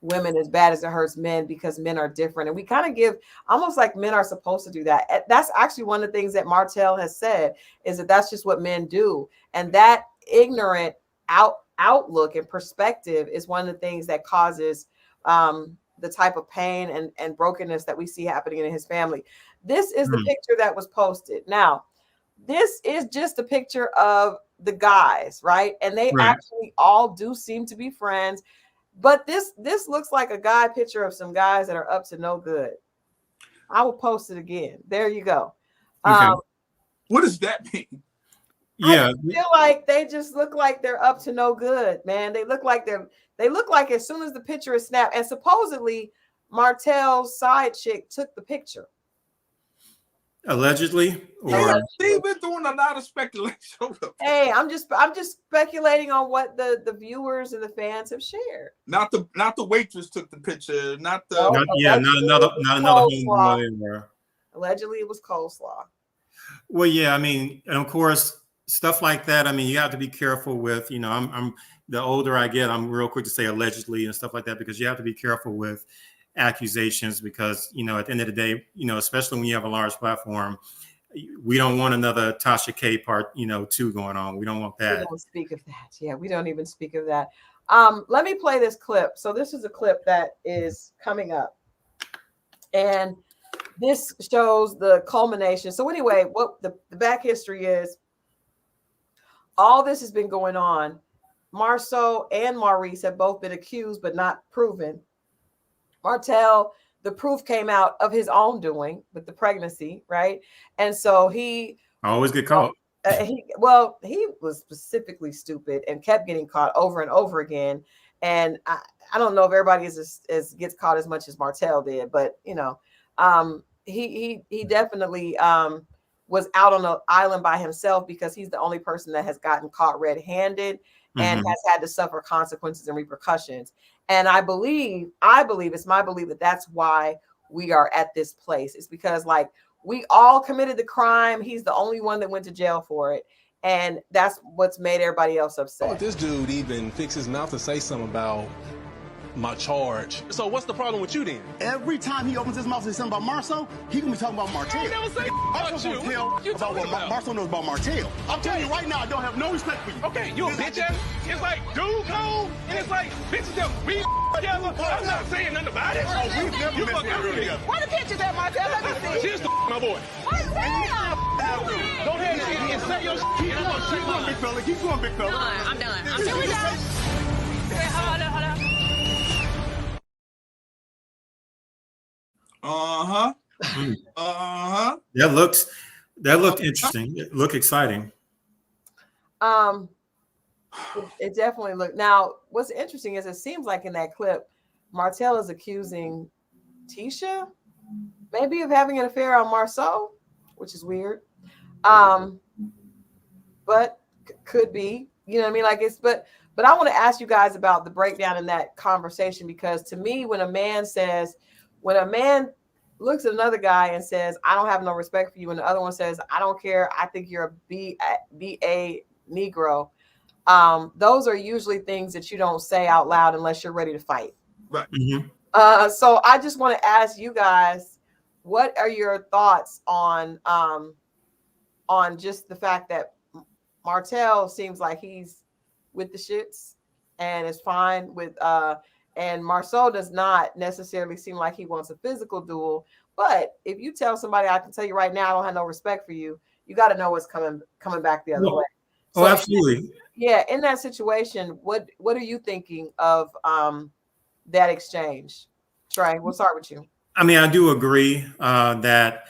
women as bad as it hurts men because men are different. And we kind of give almost like men are supposed to do that. That's actually one of the things that Martell has said, is that that's just what men do. And that ignorant outlook and perspective is one of the things that causes the type of pain and brokenness that we see happening in his family. This is the picture that was posted. Now, this is just a picture of the guys, right? And they actually all do seem to be friends. But this looks like a guy picture of some guys that are up to no good. I will post it again. There you go. Okay. What does that mean? I feel like they just look like they're up to no good, man. They look like as soon as the picture is snapped, and supposedly Martell's side chick took the picture. Allegedly, they've been doing a lot of speculation. Hey, I'm just speculating on what the viewers and the fans have shared. Not the waitress took the picture. Not another homeboy. Allegedly, it was coleslaw. Well, yeah, I mean, and of course, stuff like that. I mean, you have to be careful with. I'm the older I get, I'm real quick to say allegedly and stuff like that, because you have to be careful with accusations, because at the end of the day, especially when you have a large platform, we don't want another Tasha K part 2 going on. We don't want that. We don't speak of that. Yeah, we don't even speak of that. Let me play this clip. So this is a clip that is coming up, and this shows the culmination. So anyway, what the back history is, all this has been going on. Marceau and Maurice have both been accused but not proven. Martell, the proof came out of his own doing with the pregnancy, right? And so he always get caught. He was specifically stupid and kept getting caught over and over again. And I don't know if everybody as gets caught as much as Martell did, but he definitely was out on an island by himself, because he's the only person that has gotten caught red-handed and has had to suffer consequences and repercussions. And I believe it's my belief that that's why we are at this place. It's because we all committed the crime. He's the only one that went to jail for it. And that's what's made everybody else upset. This dude even fix his mouth to say something about my charge. So what's the problem with you then? Every time he opens his mouth and say something about Marceau, he gonna be talking about Martell. I ain't never say I'm about supposed you. to tell What you about talking what about? Marceau knows about Martell. I'm telling you right now, I don't have no respect for you. Okay, you a bitch ass. It's like dude code, and it's like bitches that be together. I'm not saying nothing about it. Oh, we've never been together. Where the pictures at, Martell? Let me see. She's the my boy. Go ahead and say your shit. Keep going, big fella. Keep going, big fella. I'm done. I'm done. Hold on. Uh-huh. Uh-huh. That looked interesting. It looked exciting. It definitely looked. Now, what's interesting is it seems like in that clip, Martell is accusing Tisha maybe of having an affair on Marceau, which is weird. But could be, you know what I mean? Like but I want to ask you guys about the breakdown in that conversation, because to me, when a man looks at another guy and says, I don't have no respect for you, and the other one says, I don't care, I think you're a B.A. Negro, those are usually things that you don't say out loud unless you're ready to fight. Right. Mm-hmm. So I just want to ask you guys, what are your thoughts on just the fact that Martell seems like he's with the shits and is fine with and Marceau does not necessarily seem like he wants a physical duel. But if you tell somebody, I can tell you right now, I don't have no respect for you, you got to know what's coming back the other way. So, absolutely. Yeah, in that situation, what are you thinking of that exchange? Trey, we'll start with you. I mean, I do agree that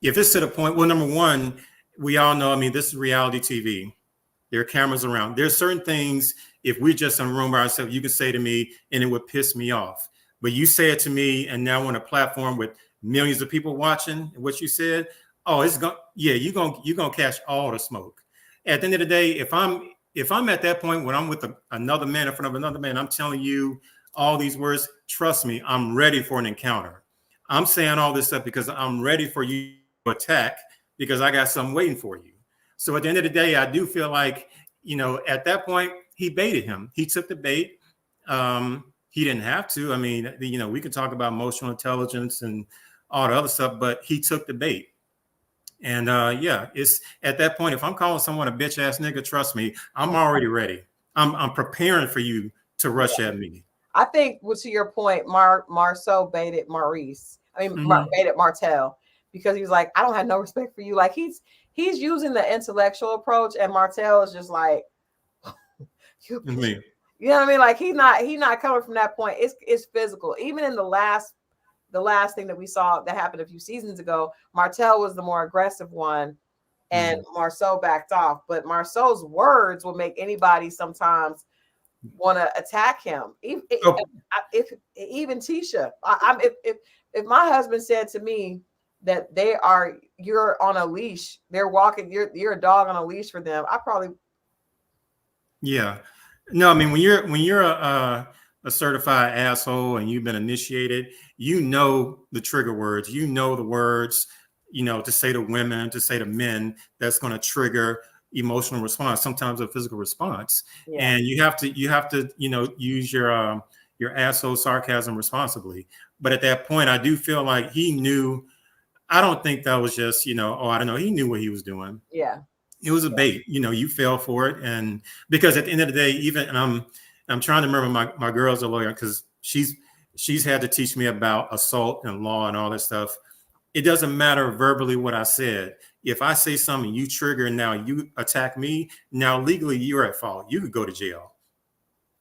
if it's to the point, well, number one, we all know, I mean, this is reality TV. There are cameras around. There's certain things, if we're just in a room by ourselves, you can say to me and it would piss me off. But you say it to me and now on a platform with millions of people watching what you said, oh, it's going, yeah, you're gonna catch all the smoke. At the end of the day, if I'm at that point when I'm with another man in front of another man, I'm telling you all these words, trust me, I'm ready for an encounter. I'm saying all this stuff because I'm ready for you to attack, because I got something waiting for you. So at the end of the day, I do feel like, you know, at that point, he baited him. He took the bait. He didn't have to. I mean, you know, we can talk about emotional intelligence and all the other stuff, but he took the bait. And yeah, it's at that point, if I'm calling someone a bitch ass nigga, trust me, I'm already ready. I'm preparing for you to rush at me. I think, well, to your point, Marceau baited Maurice. I mean, baited Martell, because he was like, I don't have no respect for you. Like he's using the intellectual approach, and Martell is just like, you know what I mean? Like he's not coming from that point. It's physical. Even in the last thing that we saw that happened a few seasons ago, Martell was the more aggressive one, and Marceau backed off. But Marceau's words will make anybody sometimes want to attack him. If even Tisha, if my husband said to me that you're on a leash, they're walking, you're a dog on a leash for them, I probably. Yeah, no, I mean, when you're a certified asshole and you've been initiated, you know the trigger words, you know the words, you know, to say to women, to say to men, that's going to trigger emotional response, sometimes a physical response. Yeah. And you have to, you know, use your asshole sarcasm responsibly. But at that point, I do feel like he knew. I don't think that was just, you know, oh, I don't know. He knew what he was doing. Yeah. It was a bait, you know, you fell for it. And because at the end of the day, even, and I'm trying to remember, my girl's a lawyer, because she's had to teach me about assault and law and all that stuff. It doesn't matter verbally what I said. If I say something, you trigger, and now you attack me, now legally you're at fault. You could go to jail.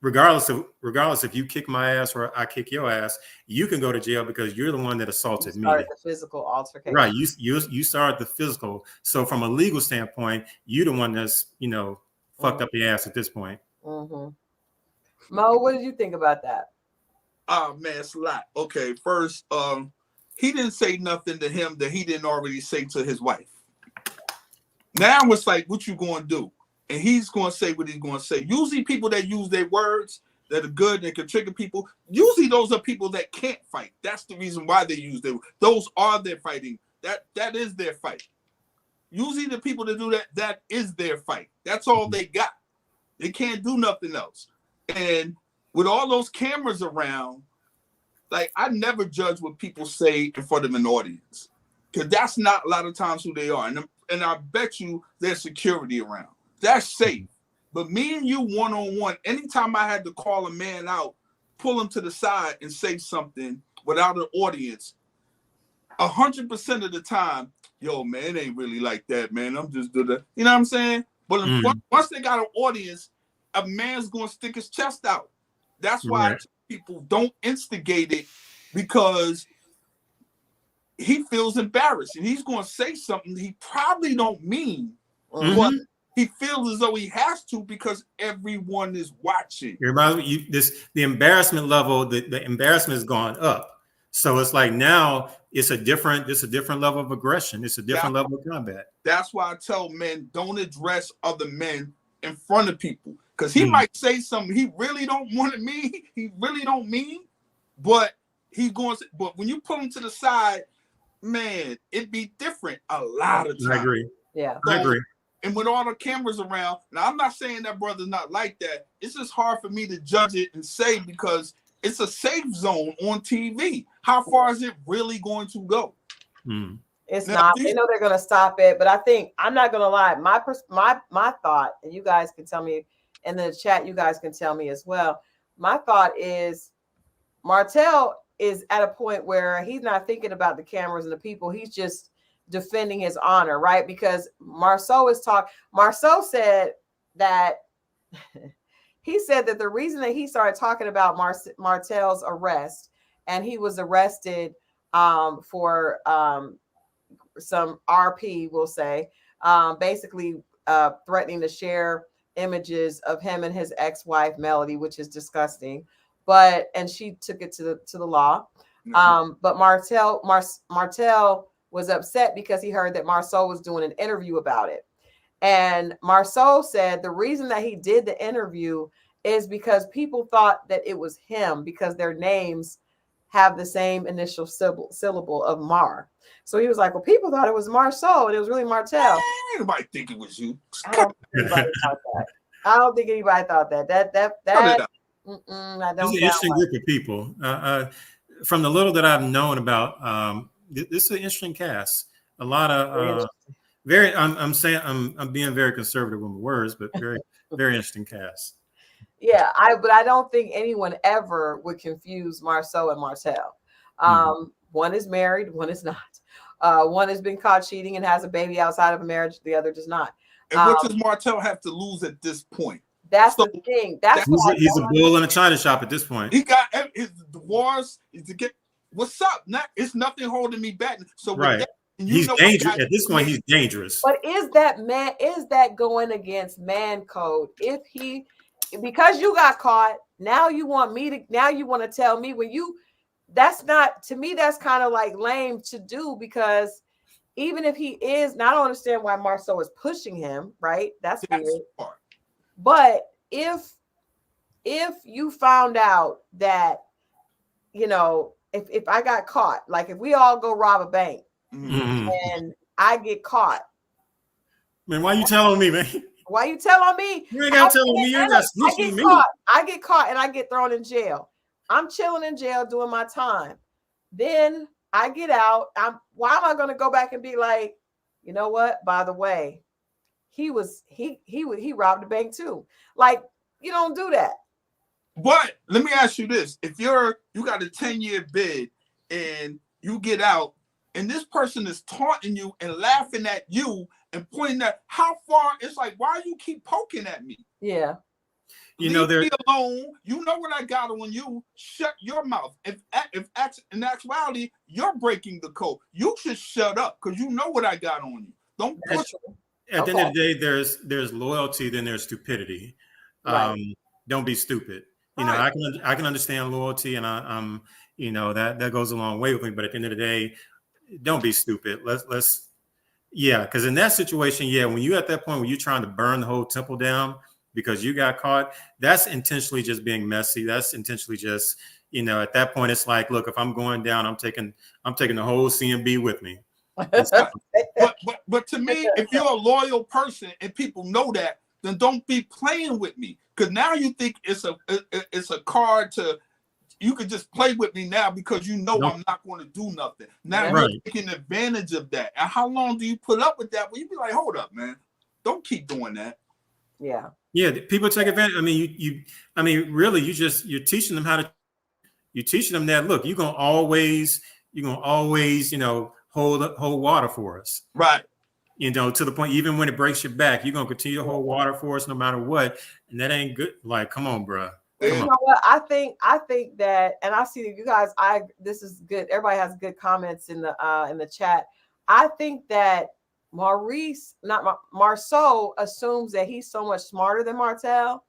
Regardless if you kick my ass or I kick your ass, you can go to jail because you're the one that assaulted me. The physical altercation. Right. You started the physical. So from a legal standpoint, you're the one that's, you know, fucked up the ass at this point. Mm-hmm. Mo, what did you think about that? Oh man, it's a lot. Okay, first, he didn't say nothing to him that he didn't already say to his wife. Now it's like, what you going to do? And he's going to say what he's going to say. Usually people that use their words that are good and can trigger people, usually those are people that can't fight. That's the reason why they use them. Those are their fighting. That is their fight. Usually the people that do that is their fight. That's all they got. They can't do nothing else. And with all those cameras around, like I never judge what people say in front of an audience, because that's not a lot of times who they are. And I bet you there's security around. That's safe. But me and you one-on-one, anytime I had to call a man out, pull him to the side and say something without an audience, 100% of the time, yo, man, it ain't really like that, man. I'm just doing that. You know what I'm saying? But once they got an audience, a man's going to stick his chest out. That's why I tell people don't instigate it, because he feels embarrassed and he's going to say something he probably don't mean, but he feels as though he has to because everyone is watching. The embarrassment level, the embarrassment has gone up. So it's like now it's a different level of aggression. It's a different level of combat. That's why I tell men, don't address other men in front of people, because he might say something he really don't want to mean. He really don't mean, but he's going to, but when you pull him to the side, man, it'd be different a lot of times. I agree. Yeah. I agree. And with all the cameras around, now I'm not saying that brother's not like that. It's just hard for me to judge it and say, because it's a safe zone on TV. How far is it really going to go? It's now, not. They know they're going to stop it, but I think, I'm not going to lie. My thought, and you guys can tell me in the chat, you guys can tell me as well. My thought is Martell is at a point where he's not thinking about the cameras and the people. He's just defending his honor, right? Because Marceau said that he said that the reason that he started talking about Martell's arrest, and he was arrested for some RP, we'll say, basically threatening to share images of him and his ex-wife Melody, which is disgusting. And she took it to the law. But Martell was upset because he heard that Marceau was doing an interview about it. And Marceau said the reason that he did the interview is because people thought that it was him because their names have the same initial syllable of Mar. So he was like, well, people thought it was Marceau and it was really Martell. Anybody think it was you? I don't think anybody thought that. I don't. It's an interesting group of people. From the little that I've known about, this is an interesting cast. A lot of I'm being very conservative with my words, but very very interesting cast. Yeah, but I don't think anyone ever would confuse Marceau and Martell. One is married, one is not. One has been caught cheating and has a baby outside of a marriage. The other does not. And what does Martell have to lose at this point? That's the thing. He's a bull in a china shop at this point. He got his divorce to get. What's up? It's nothing holding me back. So right. He's dangerous at this point. He's dangerous. But is that going against man code? Because you got caught, now you want to tell me that's not, to me, that's kind of like lame to do, because even if he is, now I don't understand why Marceau is pushing him, right? That's weird. Smart. But if you found out that, if I got caught, like if we all go rob a bank and I get caught. Man, why you telling me, man? Why you telling me? You ain't got to tell me. You ain't got to snitch me. I get caught and I get thrown in jail. I'm chilling in jail doing my time. Then I get out. Why am I going to go back and be like, you know what? By the way, he robbed a bank too. Like, you don't do that. But let me ask you this: if you got a 10-year bid and you get out, and this person is taunting you and laughing at you and pointing at how far, it's like, why you keep poking at me? Yeah. Leave me alone. You know what I got on you. Shut your mouth. If in actuality you're breaking the code, you should shut up because you know what I got on you. Don't push. At the end of the day, there's loyalty, then there's stupidity. Right. Don't be stupid. I can understand loyalty, and I'm that goes a long way with me. But at the end of the day, don't be stupid. Let's because in that situation, when you at that point where you're trying to burn the whole temple down because you got caught, that's intentionally just being messy. That's intentionally just at that point it's like, look, if I'm going down, I'm taking the whole CMB with me. But to me, if you're a loyal person and people know that, then don't be playing with me. Because now you think it's a card to, you could just play with me now because you know I'm not going to do nothing. Now you're taking advantage of that. And how long do you put up with that? Well, you be like, hold up, man. Don't keep doing that. Yeah. Yeah, people take advantage. I mean, really, you're teaching them you're teaching them that, look, you're gonna always, hold water for us. Right. To the point, even when it breaks your back, you're gonna continue to hold water for us no matter what. And that ain't good. Like, come on, bro. You know what? I think that, and I see you guys, this is good. Everybody has good comments in the chat. I think that Marceau assumes that he's so much smarter than Martell.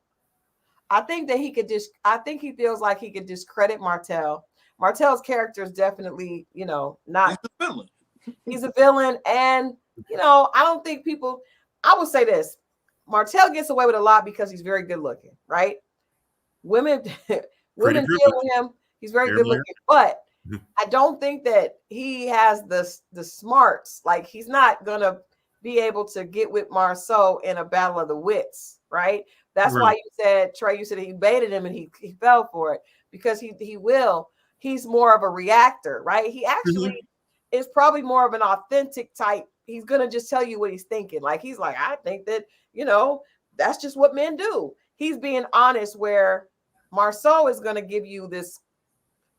I think that I think he feels like he could discredit Martell. Martell's character is definitely, not. He's a villain. He's a villain. And, I don't think I would say this. Martell gets away with a lot because he's very good looking, right? Women deal with him. He's very good looking, but I don't think that he has the smarts. Like, he's not gonna be able to get with Marceau in a battle of the wits, right? That's why you said, Trey, you said he baited him and he fell for it, because he's more of a reactor, right? He actually is probably more of an authentic type. He's gonna just tell you what he's thinking. Like, he's like, I think that, that's just what men do. He's being honest, where Marceau is going to give you this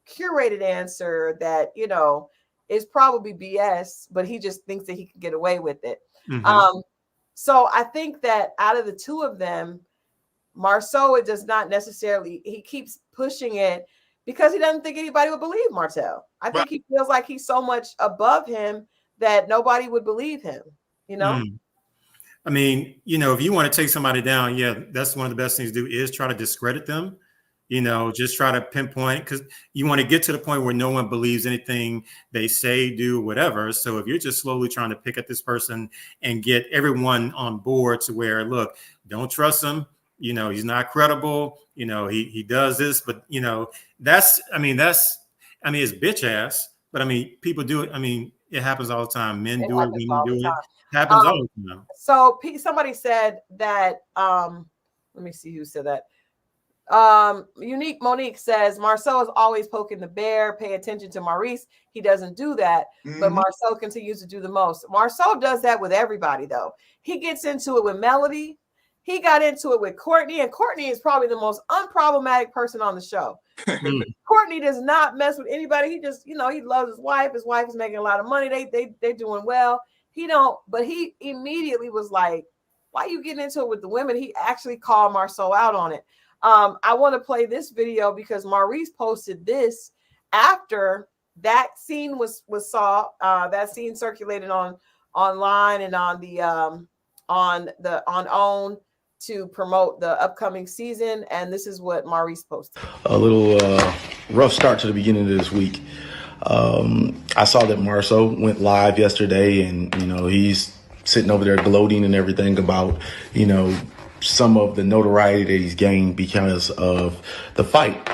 curated answer that, is probably BS, but he just thinks that he can get away with it. So I think that out of the two of them, Marceau, it does not necessarily, he keeps pushing it because he doesn't think anybody would believe Martell. I think he feels like he's so much above him that nobody would believe him, I mean, if you want to take somebody down, that's one of the best things to do is try to discredit them. Just try to pinpoint, because you want to get to the point where no one believes anything they say, do, whatever. So if you're just slowly trying to pick at this person and get everyone on board to where, look, don't trust him. He's not credible. He does this, but it's bitch ass. But people do it. It happens all the time. Men do it. Women do it. Happens all the time. So somebody said that. Let me see who said that. Unique Monique says Marceau is always poking the bear. Pay attention to Maurice. He doesn't do that, but Marceau continues to do the most. Marceau does that with everybody, though. He gets into it with Melody. He got into it with Courtney, and Courtney is probably the most unproblematic person on the show. Courtney does not mess with anybody. He just, he loves his wife. His wife is making a lot of money. They're doing well. But he immediately was like, why are you getting into it with the women? He actually called Marceau out on it. I want to play this video because Maurice posted this after that scene was that scene circulated online and on OWN to promote the upcoming season, and this is what Maurice posted. A little rough start to the beginning of this week. I saw that Marceau went live yesterday, and he's sitting over there gloating and everything about some of the notoriety that he's gained because of the fight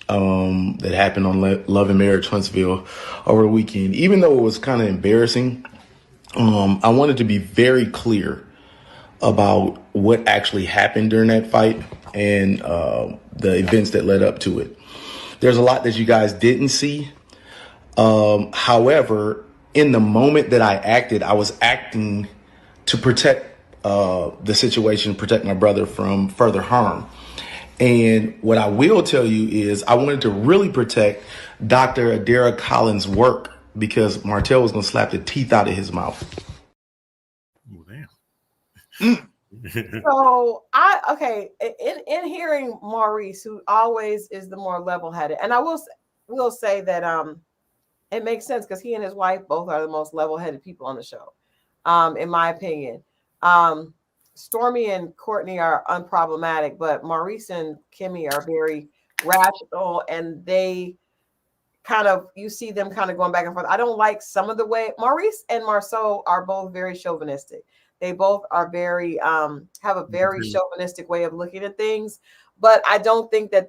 that happened on Love and Marriage Huntsville over the weekend. Even though it was kind of embarrassing, I wanted to be very clear about what actually happened during that fight and the events that led up to it. There's a lot that you guys didn't see. However, in the moment that I acted, I was acting to protect the situation, protect my brother from further harm. And what I will tell you is I wanted to really protect Dr. Adara Collins' work because Martell was going to slap the teeth out of his mouth. Oh, damn. So in hearing Maurice, who always is the more level-headed, and I will say that it makes sense because he and his wife both are the most level-headed people on the show, in my opinion. Stormy and Courtney are unproblematic, but Maurice and Kimmy are very rational, and they you see them kind of going back and forth. I don't like some of the way Maurice and Marceau are both very chauvinistic. They both are very have a very chauvinistic way of looking at things, but I don't think that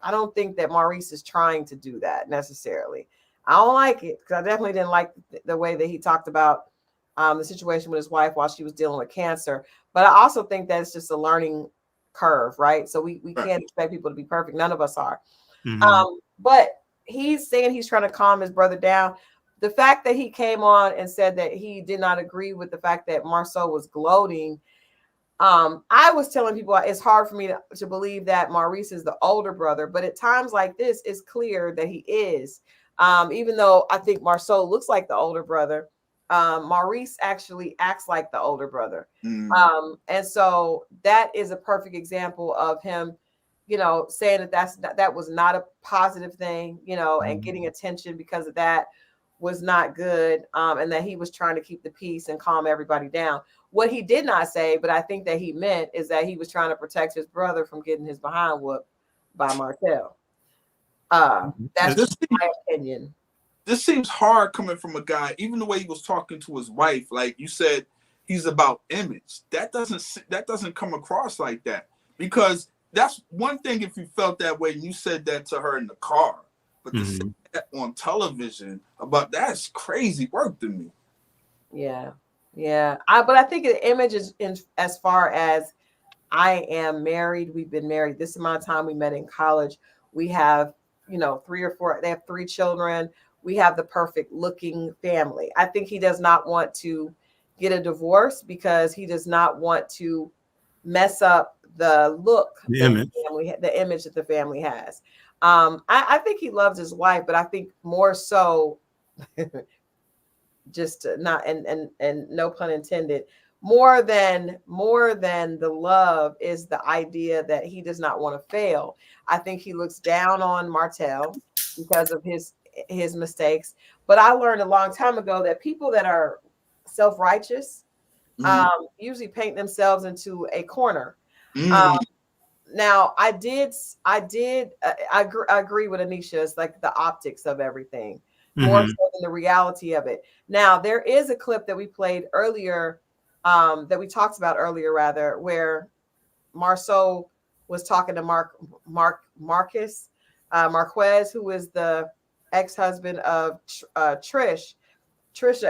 I don't think that Maurice is trying to do that necessarily. I don't like it because I definitely didn't like the way that he talked about the situation with his wife while she was dealing with cancer. But I also think that it's just a learning curve, right? So we can't expect people to be perfect. None of us are. But he's saying he's trying to calm his brother down. The fact that he came on and said that he did not agree with the fact that Marceau was gloating. I was telling people it's hard for me to believe that Maurice is the older brother, but at times like this, it's clear that he is. Even though I think Marceau looks like the older brother, Maurice actually acts like the older brother. And so that is a perfect example of him, saying that was not a positive thing, and getting attention because of that was not good. And that he was trying to keep the peace and calm everybody down. What he did not say, but I think that he meant, is that he was trying to protect his brother from getting his behind whooped by Martell. That's just my opinion. This seems hard coming from a guy, even the way he was talking to his wife. Like you said, he's about image. That doesn't come across like that, because that's one thing if you felt that way and you said that to her in the car, but to say that on television that's crazy work to me. Yeah. But I think the image is as far as I am married. We've been married this amount of time. We met in college. We have, 3 or 4. They have 3 children. We have the perfect looking family. I think he does not want to get a divorce because he does not want to mess up the look, the image that the family has. I think he loves his wife, but I think more so, just not and no pun intended, more than the love is the idea that he does not want to fail. I think he looks down on Martell because of his mistakes. But I learned a long time ago that people that are self-righteous usually paint themselves into a corner. Now I agree with Anisha. It's like the optics of everything more so than the reality of it. Now there is a clip that we played earlier, that we talked about earlier rather, where Marceau was talking to Marquez, who is the ex-husband of Trisha,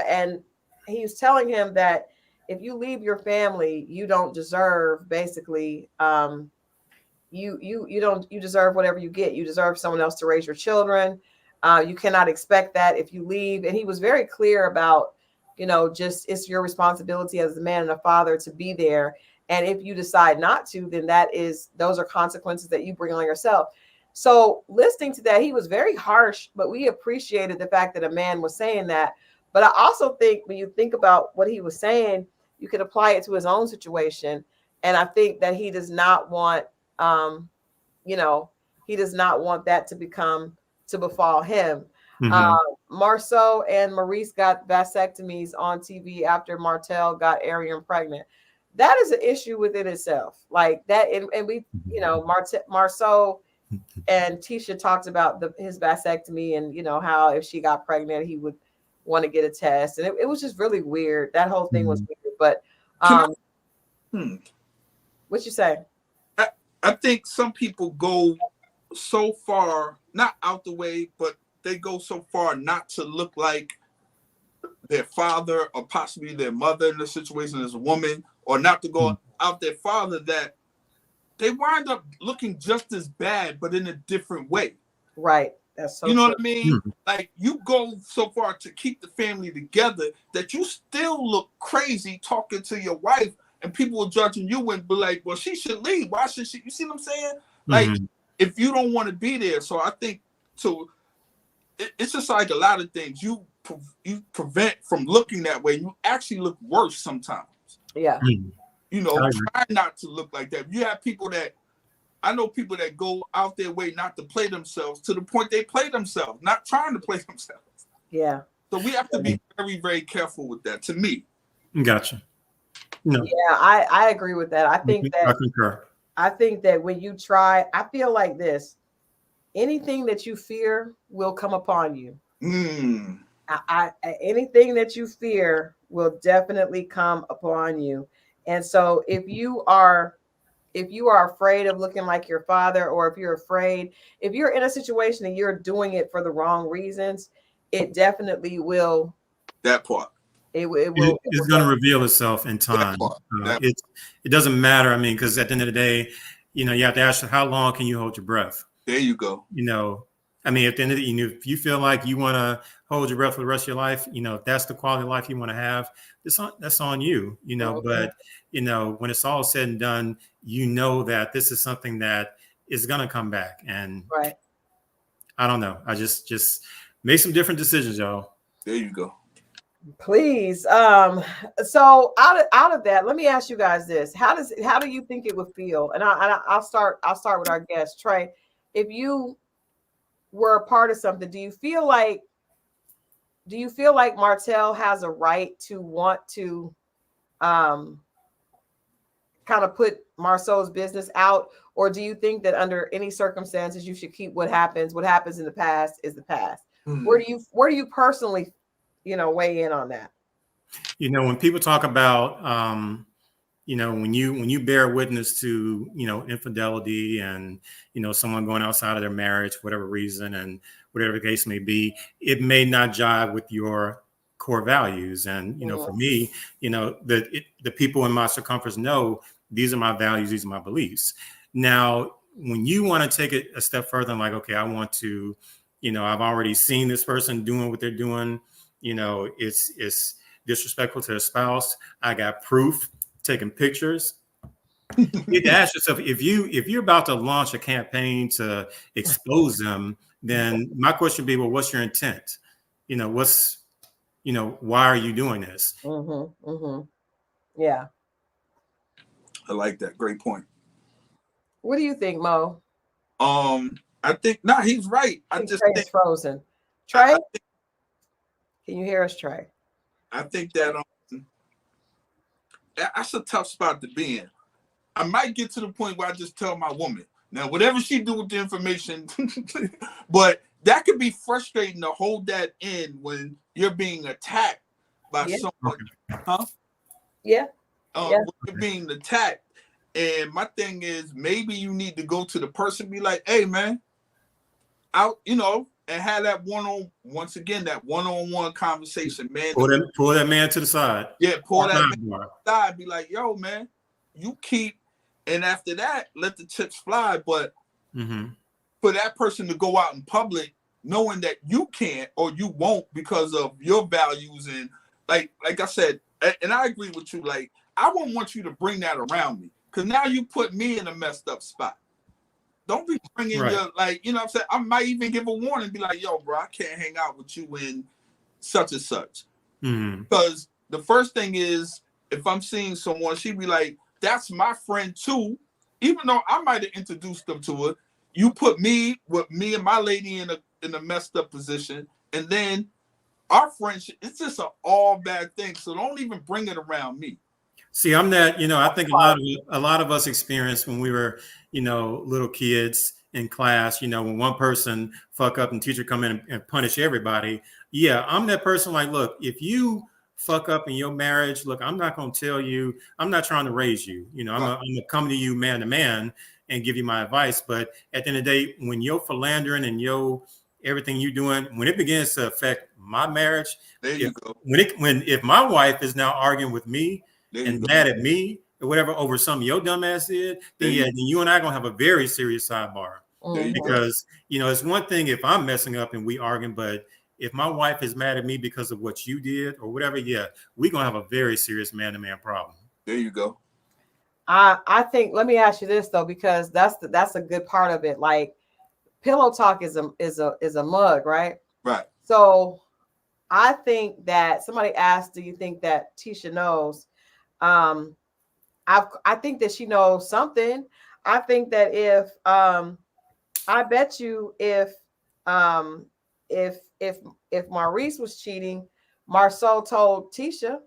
and he's telling him that if you leave your family, you don't deserve, basically, you deserve whatever you get. You deserve someone else to raise your children. You cannot expect that if you leave. And he was very clear about, just it's your responsibility as a man and a father to be there. And if you decide not to, then those are consequences that you bring on yourself. So listening to that, he was very harsh, but we appreciated the fact that a man was saying that. But I also think when you think about what he was saying, you can apply it to his own situation. And I think that he does not want, he does not want that to befall him. Marceau and Maurice got vasectomies on TV after Martell got Ariane pregnant. That is an issue within itself. Like that, and we, Marceau and Tisha talked about his vasectomy and how if she got pregnant, he would want to get a test, and it was just really weird. That whole thing was weird. But what you say? I think some people go so far, not out the way, but they go so far not to look like their father or possibly their mother in the situation as a woman, or not to go out their father, that they wind up looking just as bad, but in a different way. Right. That's so you know true. what I mean? Like you go so far to keep the family together that you still look crazy talking to your wife, and people are judging you and be like, well, she should leave. Why should she? You see what I'm saying? Like, if you don't want to be there. So I think it's just like a lot of things you prevent from looking that way. You actually look worse sometimes. Yeah. Try not to look like that. You have I know people that go out their way not to play themselves to the point they play themselves, not trying to play themselves. Yeah. So we have to be very, very careful with that, to me. Gotcha. No. Yeah, I agree with that. I think that I concur. I think that when you try, I feel like this, anything that you fear will come upon you. Anything that you fear will definitely come upon you. And so if you are afraid of looking like your father, or if you're in a situation and you're doing it for the wrong reasons, it definitely will. That part. It will. It's going to reveal itself in time. It doesn't matter. I mean, because at the end of the day, you have to ask how long can you hold your breath? There you go. I mean, at the end of the day, if you feel like you want to hold your breath for the rest of your life, if that's the quality of life you want to have, that's on you, But when it's all said and done, that this is something that is going to come back, and right. I don't know. I just make some different decisions, y'all. There you go. Please. So out of that, let me ask you guys this: how do you think it would feel? And I'll start with our guest Trey. If you were a part of something, do you feel like Martell has a right to want to kind of put Marceau's business out, or do you think that under any circumstances you should keep what happens in the past is the past? Mm-hmm. Where do you personally weigh in on that? When people talk about when you bear witness to infidelity and someone going outside of their marriage for whatever reason, and whatever the case may be, it may not jive with your core values. And for me, the people in my circumference know these are my values, these are my beliefs. Now, when you want to take it a step further, I'm like, okay, I want to, I've already seen this person doing what they're doing. It's disrespectful to their spouse. I got proof, taking pictures. You have to ask yourself, if you're about to launch a campaign to expose them, then my question would be, well, what's your intent? Why are you doing this? Mm-hmm, mm-hmm. Yeah. I like that. Great point. What do you think, Mo? I think he's right. I just Trey is frozen. Trey, can you hear us, Trey? I think that that's a tough spot to be in. I might get to the point where I just tell my woman, now whatever she do with the information, but that could be frustrating to hold that in when you're being attacked by someone. Huh? Yeah. When you're being attacked. And my thing is, maybe you need to go to the person, be like, hey man, out, and have that one-on-one conversation, man. Pull that man to the side. Yeah, pull that man to the side. Be like, yo, man, you keep, and after that, let the chips fly. But for that person to go out in public knowing that you can't or you won't because of your values, and like I said, and I agree with you, like, I wouldn't want you to bring that around me, because now you put me in a messed up spot. Don't be bringing your, like, what I'm saying? I might even give a warning and be like, yo, bro, I can't hang out with you in such and such. Because the first thing is, if I'm seeing someone, she'd be like, that's my friend too. Even though I might have introduced them to her, you put me and my lady in a messed up position. And then our friendship, it's just an all bad thing. So don't even bring it around me. See, I'm that, I think a lot of us experienced when we were, little kids in class, when one person fuck up and teacher come in and punish everybody. Yeah, I'm that person, like, look, if you fuck up in your marriage, look, I'm not going to tell you, I'm not trying to raise you. I'm going to come to you man to man and give you my advice. But at the end of the day, when you're philandering and everything you're doing, when it begins to affect my marriage, if my wife is now arguing with me and mad at me or whatever over something your dumb ass did, then you and I are gonna have a very serious sidebar. Because it's one thing if I'm messing up and we arguing, but if my wife is mad at me because of what you did or whatever, we're gonna have a very serious man-to-man problem. There you go. I think, let me ask you this though, because that's a good part of it. Like, pillow talk is a mug, right? Right. So I think that somebody asked, do you think that Tisha knows? I think that she knows something. I think that if I bet you if Maurice was cheating, Marceau told Tisha,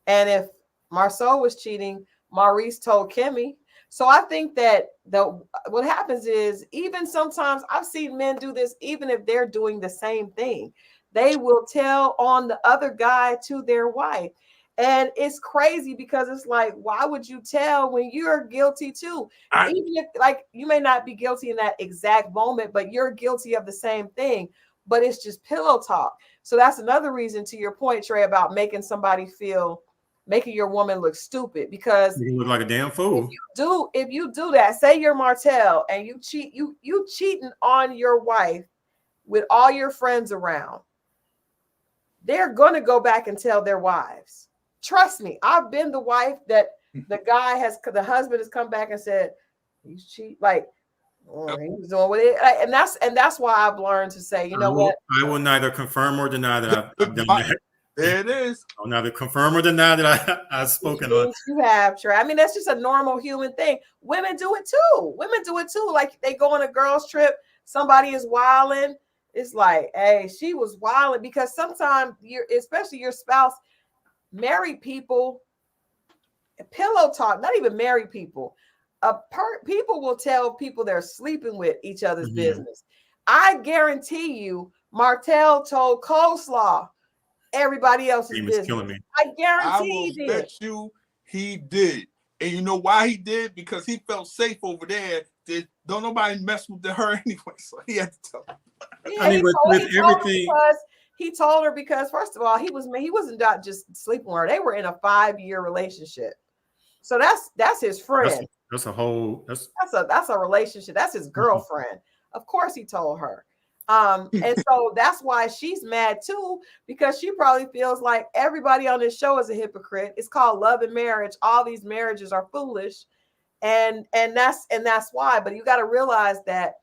and if Marceau was cheating, Maurice told Kimmy. So I think that what happens is, even sometimes I've seen men do this, even if they're doing the same thing, they will tell on the other guy to their wife. And it's crazy because it's like, why would you tell when you're guilty too? Even if, like, you may not be guilty in that exact moment, but you're guilty of the same thing. but it's just pillow talk. So that's another reason, to your point, Trey, about making your woman look stupid, because You look like a damn fool. If you do that, say you're Martell and you cheating on your wife with all your friends around, they're gonna go back and tell their wives. Trust me, I've been the wife that the husband has come back and said, he's cheat, like, oh, he was doing with it. And that's why I've learned to say, you know what? I will neither confirm or deny that I've done that. There it is. I'll neither confirm or deny that I've spoken on. You have, Trey. I mean, that's just a normal human thing. Women do it too. Like, they go on a girls' trip, somebody is wilding. It's like, hey, she was wilding, because sometimes especially your spouse, married people, pillow talk, not even married people. People will tell people they're sleeping with each other's business. I guarantee you, Martell told Coleslaw everybody else's business. Killing me. I guarantee I he will bet you he did. And you know why he did? Because he felt safe over there. Don't nobody mess with her anyway, so he had to tell her. Yeah, I mean, with everything, he told her because, first of all, he wasn't not just sleeping with her. They were in a 5-year relationship. So that's his friend. That's a relationship. That's his girlfriend. Of course he told her. And so that's why she's mad too, because she probably feels like everybody on this show is a hypocrite. It's called love and marriage. All these marriages are foolish. And that's why. But you got to realize that.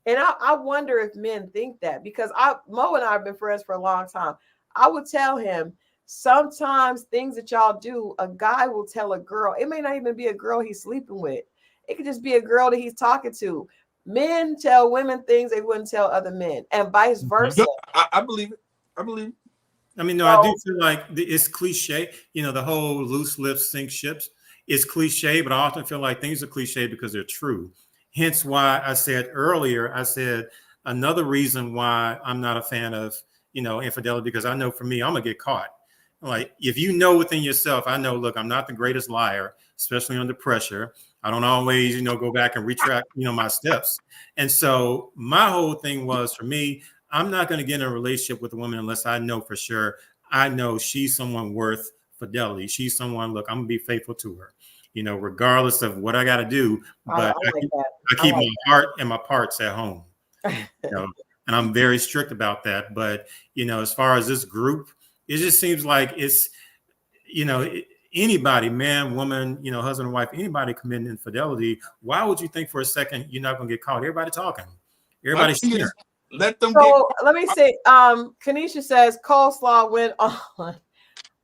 And I wonder if men think that, because Mo and I have been friends for a long time. I would tell him, sometimes things that y'all do, a guy will tell a girl, it may not even be a girl he's sleeping with. It could just be a girl that he's talking to. Men tell women things they wouldn't tell other men, and vice versa. I believe it. I mean, no, I do feel like it's cliche. You know, the whole loose lips sink ships. It's cliche, but I often feel like things are cliche because they're true. Hence why I said earlier, another reason why I'm not a fan of, infidelity, because I know for me, I'm gonna get caught. Like, if you know within yourself, I know, look, I'm not the greatest liar, especially under pressure. I don't always, go back and retract, my steps. And so my whole thing was, for me, I'm not going to get in a relationship with a woman unless I know for sure, I know she's someone worth fidelity. She's someone, look, I'm going to be faithful to her, regardless of what I got to do. But I keep my heart and my parts at home, and I'm very strict about that. But, as far as this group, it just seems like it's, anybody, man, woman, husband and wife, anybody committing infidelity, why would you think for a second you're not going to get caught? Everybody talking. Everybody's sharing. Let them let me say, Kanisha says coleslaw went on.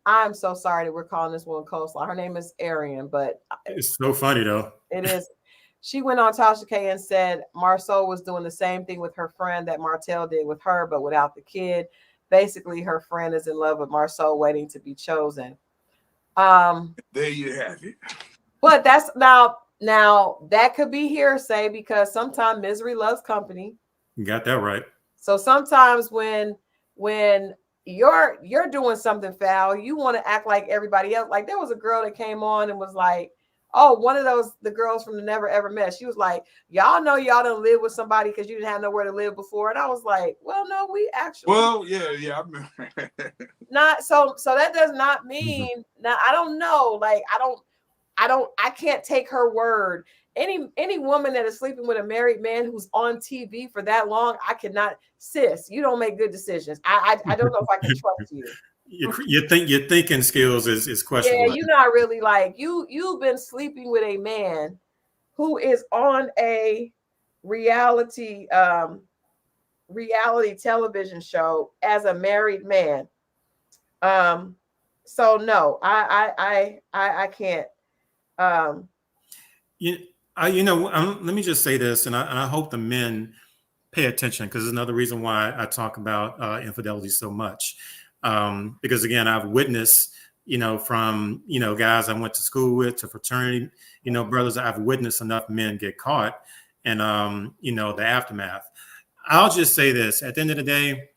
I'm so sorry that we're calling this woman coleslaw. Her name is Arian, but it's so funny though. It is. She went on Tasha K and said Marsau was doing the same thing with her friend that Martell did with her, but without the kid. Basically, her friend is in love with Marsau, waiting to be chosen. There you have it. But that's now that could be hearsay, because sometimes misery loves company. You got that right. So sometimes when you're doing something foul, you want to act like everybody else. Like, there was a girl that came on and was like, oh, one of the girls from the Never Ever Met. She was like, y'all know y'all didn't live with somebody because you didn't have nowhere to live before. And I was like, well, no, we actually. Well, yeah, I remember. Not so that does not mean. Now, I don't know. Like, I can't take her word. Any woman that is sleeping with a married man who's on TV for that long, I cannot. Sis, you don't make good decisions. I don't know if I can trust you. Your thinking skills is questionable. Yeah, you're not really like you've been sleeping with a man who is on a reality television show as a married man. So no, I can't. Let me just say this, and I hope the men pay attention, because it's another reason why I talk about infidelity so much. Because again, I've witnessed, from, guys I went to school with, to fraternity, brothers, I've witnessed enough men get caught, and, the aftermath. I'll just say this, at the end of the day,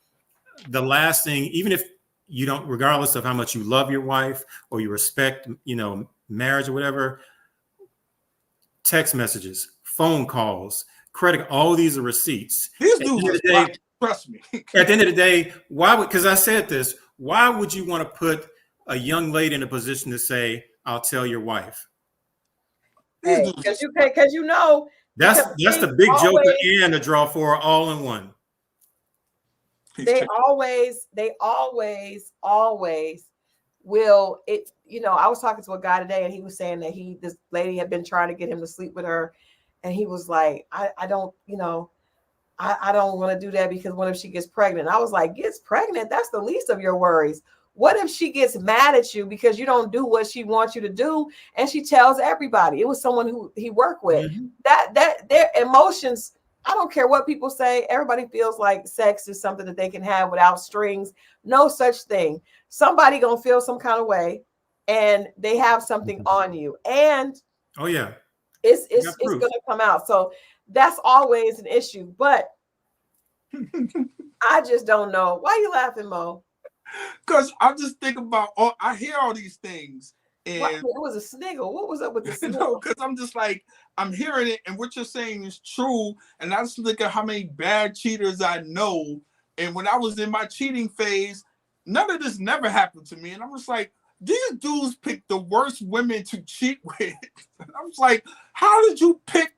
the last thing, even if you don't, regardless of how much you love your wife or you respect, marriage or whatever, text messages, phone calls, credit, all these are receipts. These dudes Trust me. At the end of the day, why would, because I said this, why would you want to put a young lady in a position to say, I'll tell your wife? Hey, because you know that's the big joker and a draw for all in one. They always will it. You know, I was talking to a guy today, and he was saying that this lady had been trying to get him to sleep with her, and he was like, I don't, you know, I don't want to do that because what if she gets pregnant? I was like, gets pregnant? That's the least of your worries. What if she gets mad at you because you don't do what she wants you to do, and she tells everybody? It was someone who he worked with. Mm-hmm. That their emotions. I don't care what people say. Everybody feels like sex is something that they can have without strings. No such thing. Somebody gonna feel some kind of way, and they have something on you. And oh yeah, it's gonna come out. So that's always an issue. But I just don't know. Why are you laughing, Mo? Because I just think about I hear all these things. And it was a sniggle. What was up with the sniggle? Because I'm just like, I'm hearing it, and what you're saying is true. And I just look at how many bad cheaters I know. And when I was in my cheating phase, none of this never happened to me. And I'm just like, these dudes pick the worst women to cheat with. I'm just like, how did you pick?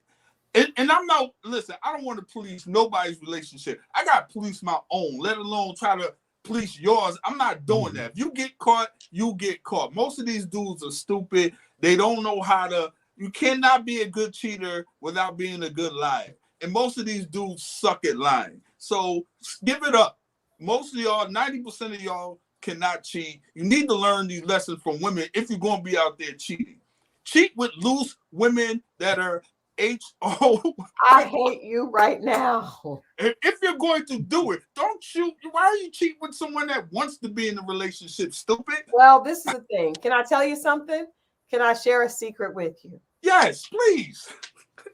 And I'm not, listen, I don't want to police nobody's relationship. I got to police my own, let alone try to police yours. I'm not doing that. If you get caught, you get caught. Most of these dudes are stupid. They don't know how to. You cannot be a good cheater without being a good liar. And most of these dudes suck at lying. So give it up. Most of y'all, 90% of y'all cannot cheat. You need to learn these lessons from women if you're going to be out there cheating. Cheat with loose women that are HO. I hate you right now. If you're going to do it, don't shoot. Why are you cheating with someone that wants to be in a relationship? Stupid. Well, this is the thing. Can I tell you something? Can I share a secret with you? Yes, please.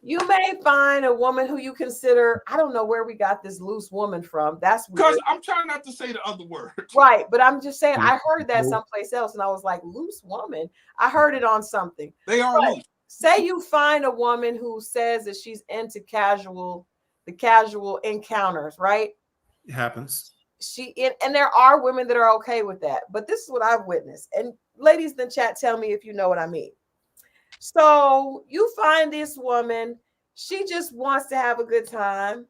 You may find a woman who you consider, I don't know where we got this loose woman from. That's because I'm trying not to say the other word. Right, but I'm just saying I heard that someplace else and I was like, loose woman. I heard it on something. They are loose. Say you find a woman who says that she's into the casual encounters, right? It happens. And there are women that are okay with that, but this is what I've witnessed. And ladies in the chat, tell me if you know what I mean. So you find this woman, she just wants to have a good time.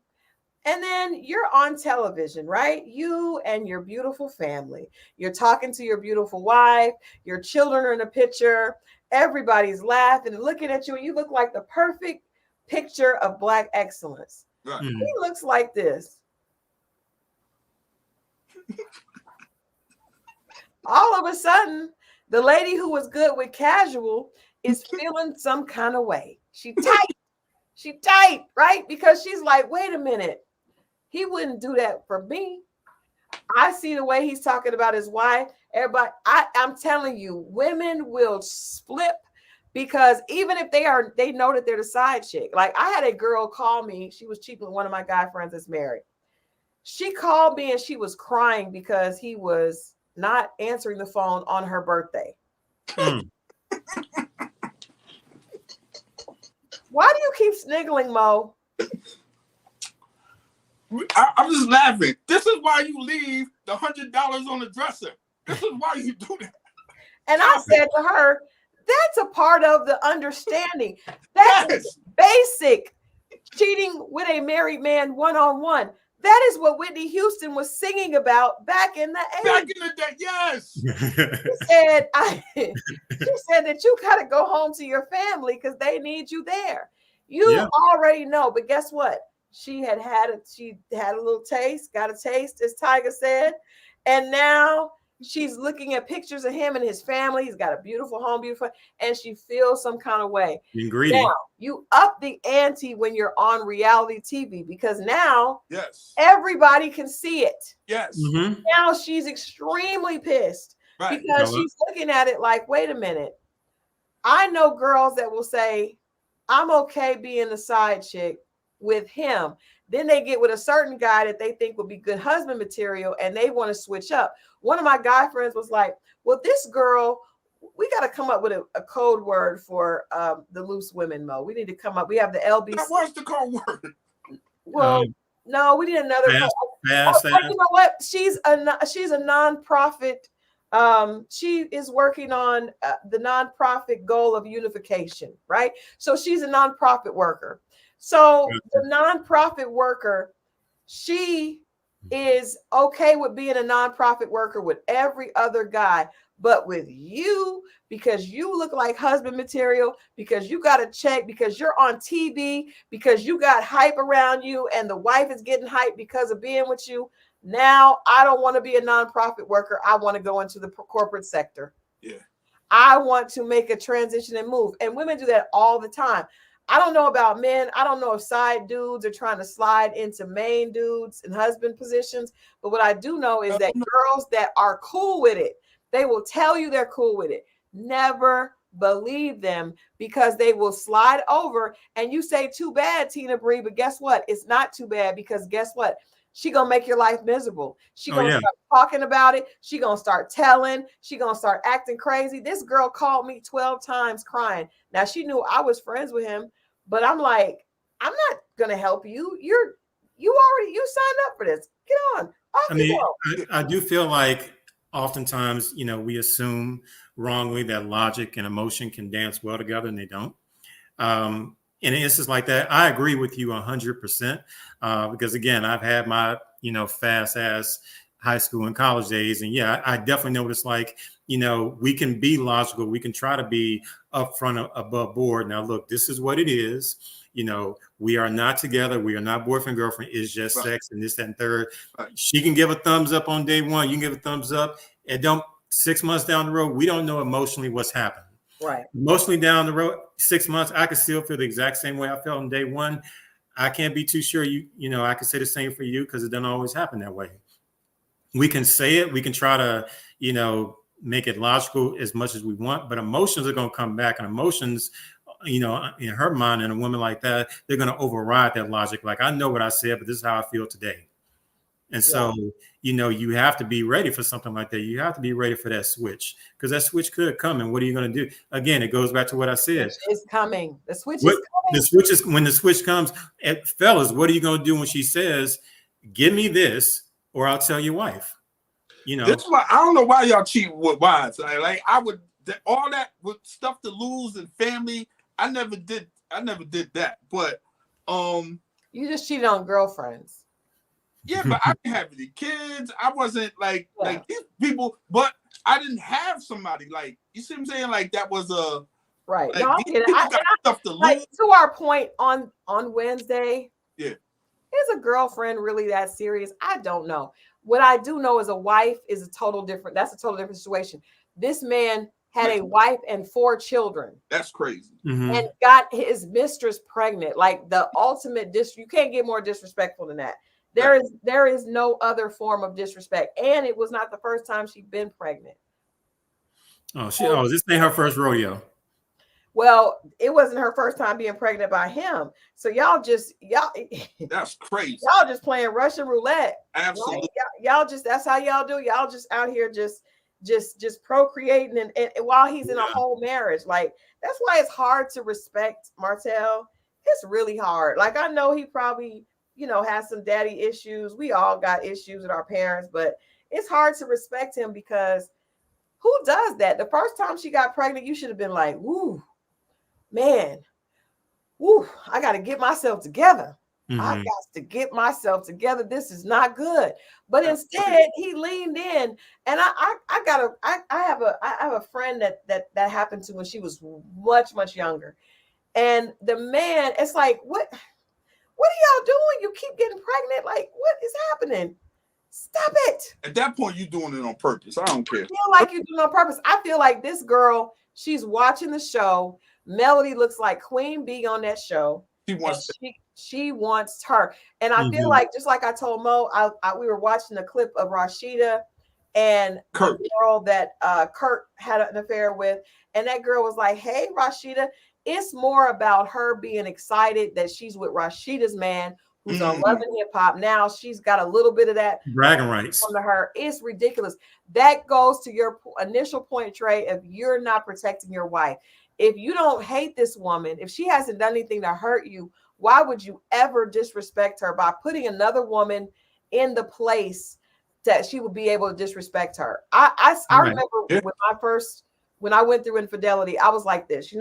And then you're on television, right? You and your beautiful family. You're talking to your beautiful wife. Your children are in the picture. Everybody's laughing and looking at you. And you look like the perfect picture of Black excellence. Right. He looks like this. All of a sudden, the lady who was good with casual is feeling some kind of way. She tight, right? Because she's like, wait a minute. He wouldn't do that for me. I see the way he's talking about his wife. Everybody, I'm telling you, women will flip because even if they know that they're the side chick. Like I had a girl call me. She was cheating with one of my guy friends that's married. She called me and she was crying because he was not answering the phone on her birthday. Why do you keep sniggling, Mo? I'm just laughing. This is why you leave the $100 on the dresser. This is why you do that. And I said to her, that's a part of the understanding. That's basic cheating with a married man one-on-one. That is what Whitney Houston was singing about back in the 80s. Back in the day, yes. She said that you got to go home to your family because they need you there. You already know, but guess what? She had a little taste, got a taste, as Tiger said, and now she's looking at pictures of him and his family. He's got a beautiful home, and she feels some kind of way. Now, you up the ante when you're on reality TV because now everybody can see it. Yes. Mm-hmm. Now she's extremely pissed because she's looking at it like, wait a minute. I know girls that will say, I'm okay being the side chick with him. Then they get with a certain guy that they think would be good husband material and they want to switch up. One of my guy friends was like, well, this girl, we got to come up with a code word for the loose women, Mo. We need to come up. We have the LBC. What's the code word? Well, no, we need another code. fast. You know what? She's a nonprofit. She is working on the nonprofit goal of unification, right? So she's a nonprofit worker. So the nonprofit worker, she is okay with being a nonprofit worker with every other guy, but with you, because you look like husband material, because you got a check, because you're on TV, because you got hype around you, and the wife is getting hype because of being with you. Now I don't want to be a nonprofit worker. I want to go into the corporate sector. Yeah. I want to make a transition and move. And women do that all the time. I don't know about men. I don't know if side dudes are trying to slide into main dudes and husband positions. But what I do know is that girls that are cool with it, they will tell you they're cool with it. Never believe them, because they will slide over. And you say, too bad, Tina Bree. But guess what? It's not too bad, because guess what? She gonna make your life miserable. She gonna start talking about it. She gonna start telling. She gonna start acting crazy. This girl called me 12 times crying. Now she knew I was friends with him, but I'm like, I'm not gonna help you. You signed up for this. Get on. I do feel like oftentimes, we assume wrongly that logic and emotion can dance well together, and they don't. In instances like that, I agree with you 100%. Because again, I've had my, fast ass high school and college days. And yeah, I definitely know what it's like. We can be logical. We can try to be upfront, above board. Now, look, this is what it is. We are not together. We are not boyfriend, girlfriend. It's just sex and this, that, and third. She can give a thumbs up on day one. You can give a thumbs up. And 6 months down the road, we don't know emotionally what's happened. Right. Emotionally down the road, 6 months, I could still feel the exact same way I felt on day one. I can't be too sure I could say the same for you, because it doesn't always happen that way. We can say it. We can try to, make it logical as much as we want, but emotions are going to come back, and emotions, in her mind, and a woman like that, they're going to override that logic. Like, I know what I said, but this is how I feel today. And so, you have to be ready for something like that. You have to be ready for that switch, because that switch could come. And what are you going to do? Again, it goes back to what I said. It's coming. The switch is coming. The switch is when the switch comes. Fellas, what are you going to do when she says, "Give me this, or I'll tell your wife"? That's why I don't know why y'all cheat with wives. Like I would, all that with stuff to lose and family. I never did that. But you just cheated on girlfriends. Yeah, but I didn't have any kids. I wasn't like these people, but I didn't have somebody like, you see what I'm saying? Like that was a right. Like, no, stuff to like lose. To our point on Wednesday. Yeah. Is a girlfriend really that serious? I don't know. What I do know is a wife is a total different. That's a total different situation. This man had a wife and 4 children. That's crazy. Mm-hmm. And got his mistress pregnant. Like the ultimate you can't get more disrespectful than that. There is no other form of disrespect. And it was not the first time she'd been pregnant. This ain't her first rodeo. Well, it wasn't her first time being pregnant by him. So y'all that's crazy. Y'all just playing Russian roulette. Absolutely. Right? Y'all just, that's how y'all do. Y'all just out here just procreating and while he's in a whole marriage. Like, that's why it's hard to respect Martell. It's really hard. Like, I know he probably, has some daddy issues. We all got issues with our parents, but it's hard to respect him, because who does that? The first time she got pregnant, you should have been like, woo, man, woo, I got to get myself together. Mm-hmm. I got to get myself together. This is not good. But instead, he leaned in, and I have a friend that happened to when she was much, much younger. And the man, it's like, what are y'all doing? You keep getting pregnant. Like, what is happening? Stop it. At that point, you're doing it on purpose. I don't care. I feel like you're doing it on purpose. I feel like this girl, she's watching the show. Melody looks like Queen Bee on that show. She wants her. And I feel like, just like I told Mo, we were watching a clip of Rashida and Kurt. the girl that Kurt had an affair with. And that girl was like, hey, Rashida, it's more about her being excited that she's with Rashida's man who's on Love and Hip Hop. Now she's got a little bit of that bragging rights to her. It's ridiculous. That goes to your initial point, Trey, if you're not protecting your wife. If you don't hate this woman, if she hasn't done anything to hurt you, why would you ever disrespect her by putting another woman in the place that she would be able to disrespect her. I Right. remember when I went through infidelity, I was like this,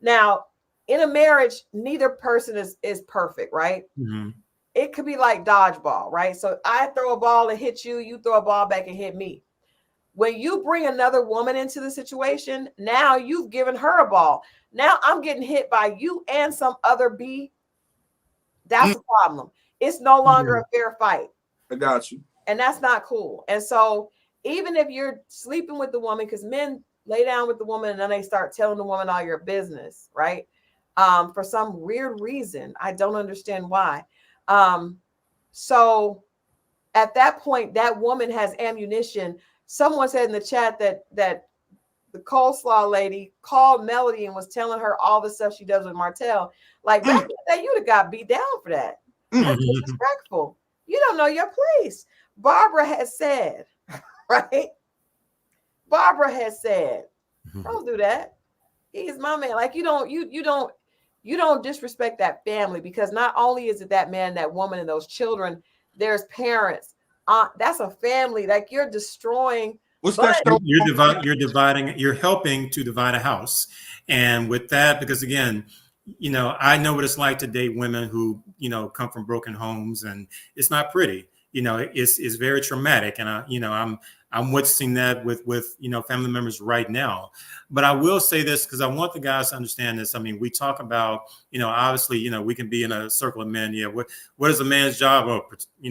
Now, in a marriage, neither person is perfect, right? Mm-hmm. It could be like dodgeball, right? So I throw a ball and hit you, you throw a ball back and hit me. When you bring another woman into the situation, now you've given her a ball. Now I'm getting hit by you and some other B. That's a problem. It's no longer a fair fight. I got you. And that's not cool. And so even if you're sleeping with the woman, because men lay down with the woman and then they start telling the woman all your business, right? For some weird reason. I don't understand why. So at that point, that woman has ammunition. Someone said in the chat that the coleslaw lady called Melody and was telling her all the stuff she does with Martell. Like, back in the day, you'd have got beat down for that. That's disrespectful. You don't know your place. Barbara has said, right? Barbara has said, don't do that. He's my man. Like, you don't disrespect that family, because not only is it that man, that woman, and those children, there's parents. That's a family. Like, you're destroying. You're helping to divide a house. And with that, because again, I know what it's like to date women who, come from broken homes, and it's not pretty. It's very traumatic. And I'm witnessing that with family members right now. But I will say this, because I want the guys to understand this. I mean, we talk about, obviously, we can be in a circle of men. Yeah. What is a man's job? Oh,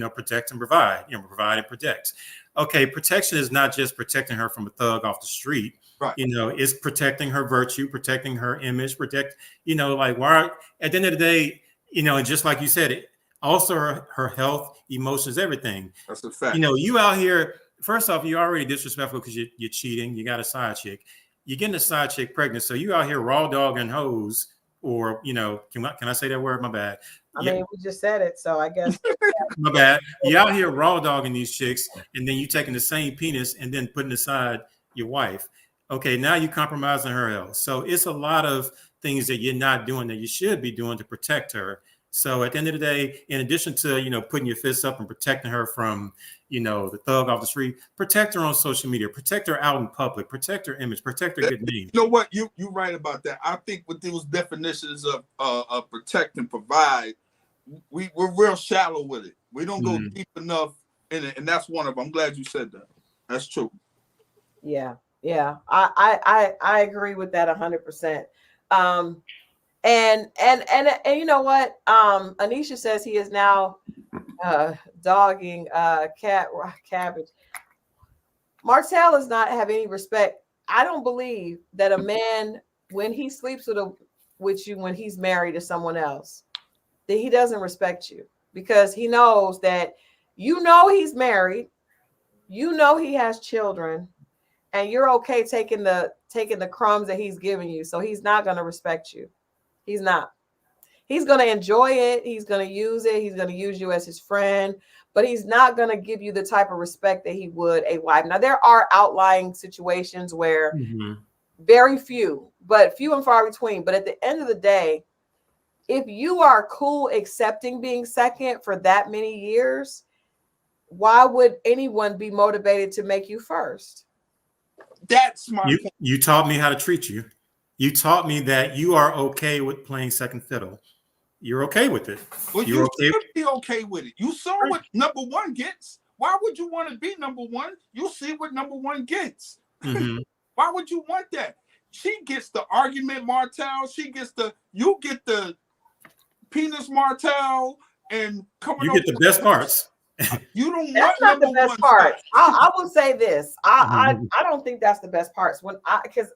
protect and provide, provide and protect. Okay. Protection is not just protecting her from a thug off the street. Right. It's protecting her virtue, protecting her image, like, why, at the end of the day, and just like you said, also her health, emotions, everything. That's a fact. You out here, first off, you're already disrespectful because you're cheating. You got a side chick. You're getting a side chick pregnant. So you out here raw dogging hoes, or, can I say that word? My bad. I mean, we just said it, so I guess. My bad. You're out here raw dogging these chicks, and then you taking the same penis and then putting aside your wife. Okay, now you're compromising her health. So it's a lot of things that you're not doing that you should be doing to protect her. So at the end of the day, in addition to, putting your fists up and protecting her from, the thug off the street, protect her on social media, protect her out in public, protect her image, protect her good name. You know what? You're right about that. I think with those definitions of protect and provide, we're real shallow with it. We don't go deep enough in it. And that's one of them. I'm glad you said that. That's true. Yeah. Yeah. I agree with that 100%. And you know what? Anisha says he is now dogging cabbage. Martell does not have any respect. I don't believe that a man, when he sleeps with you when he's married to someone else, that he doesn't respect you, because he knows that he's married, he has children, and you're okay taking the crumbs that he's giving you. So he's not going to respect you. He's not. He's going to enjoy it. He's going to use it. He's going to use you as his friend, but he's not going to give you the type of respect that he would a wife. Now, there are outlying situations where very few, but few and far between. But at the end of the day, if you are cool accepting being second for that many years, why would anyone be motivated to make you first? That's my point. You taught me how to treat you. You taught me that you are okay with playing second fiddle. You're okay with it. Well, you should be okay with it. You saw what number one gets. Why would you want to be number one? You see what number one gets. Why would you want that? She gets the argument, Martell. You get the penis, Martell, and you get the best parts. You don't that's want not the best part. I will say this. I don't think that's the best parts. Because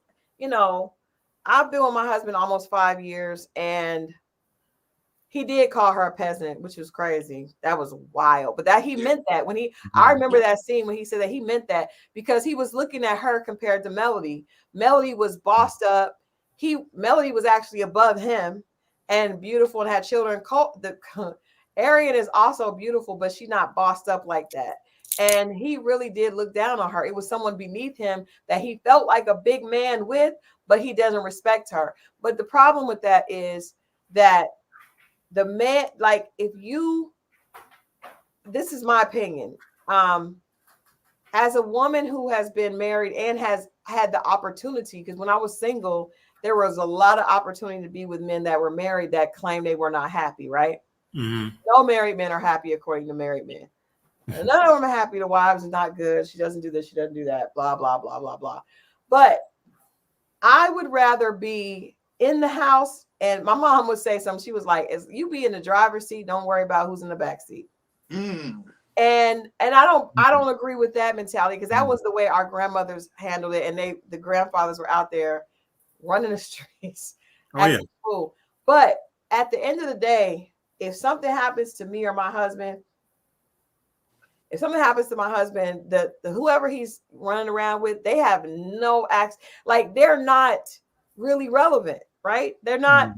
I've been with my husband almost 5 years, and he did call her a peasant, which was crazy. That was wild. But that he meant that when I remember that scene when he said that he meant that, because he was looking at her compared to Melody. Melody was bossed up. Melody was actually above him and beautiful and had children. Arian is also beautiful, but she's not bossed up like that. And he really did look down on her. It was someone beneath him that he felt like a big man with, but he doesn't respect her. But the problem with that is that the man, like, if you this is my opinion. As a woman who has been married and has had the opportunity, because when I was single, there was a lot of opportunity to be with men that were married that claimed they were not happy, right? Mm-hmm. No married men are happy according to married men. And none of them are happy. The wives are not good. She doesn't do this. She doesn't do that. Blah, blah, blah, blah, blah. But I would rather be in the house. And my mom would say something. She was like, "As you be in the driver's seat, don't worry about who's in the back seat." Mm. And I don't agree with that mentality, because that was the way our grandmothers handled it. And the grandfathers were out there running the streets. Oh, yeah. School. But at the end of the day, if something happens to me or my husband, the whoever he's running around with, they have no access. Like, they're not really relevant, right? They're not.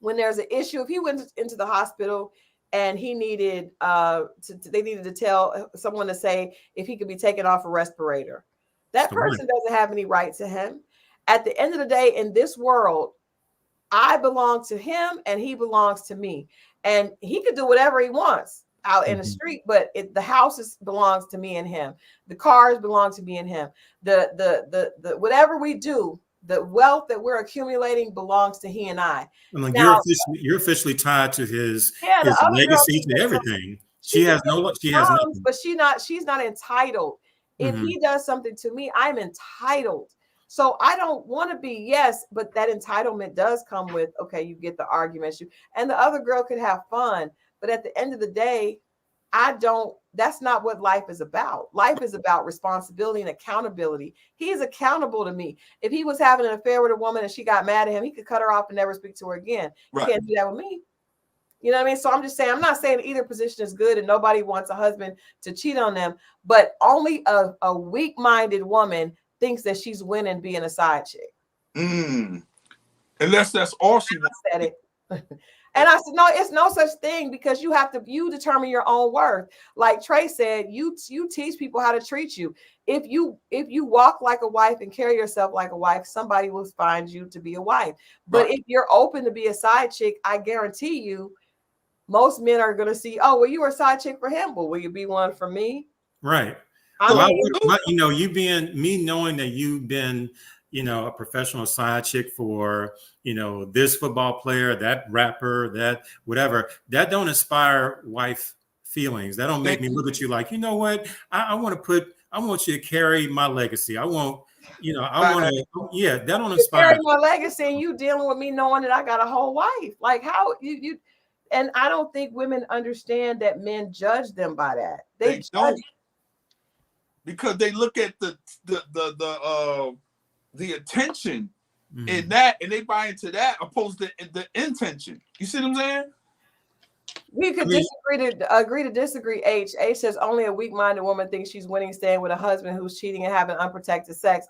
When there's an issue, if he went into the hospital and he needed they needed to tell someone to say if he could be taken off a respirator, that person doesn't have any right to him. At the end of the day, in this world, I belong to him and he belongs to me, and he could do whatever he wants out in the street, but the house belongs to me and him. The cars belong to me and him. The whatever we do, the wealth that we're accumulating belongs to he and I. Like, now, you're officially tied to his the other legacy, to everything. She has nothing. But she's not entitled. If he does something to me, I'm entitled. So I don't want to be, yes, but that entitlement does come with, okay, you get the arguments, and the other girl could have fun. But at the end of the day, that's not what life is about. Life is about responsibility and accountability. He is accountable to me. If he was having an affair with a woman and she got mad at him, he could cut her off and never speak to her again. Right. He can't do that with me. You know what I mean? So I'm just saying, I'm not saying either position is good and nobody wants a husband to cheat on them, but only a weak-minded woman thinks that she's winning being a side chick. Unless that's all she wants. And I said, no, it's no such thing, because you determine your own worth. Like Trey said, you teach people how to treat you. If you walk like a wife and carry yourself like a wife, somebody will find you to be a wife. But if you're open to be a side chick, I guarantee you, most men are going to see, oh, well, you were a side chick for him. Well, will you be one for me? Right. Knowing that you've been, a professional side chick for, this football player, that rapper, that whatever, that don't inspire wife feelings. That don't make me look at you like, you know what? I want you to carry my legacy. That don't inspire. Carry my legacy, and you dealing with me knowing that I got a whole wife. Like, how you and I don't think women understand that men judge them by that. They don't, because they look at the attention in that, and they buy into that opposed to the intention. You see what I'm saying? We could agree to disagree. H says only a weak-minded woman thinks she's winning staying with a husband who's cheating and having unprotected sex.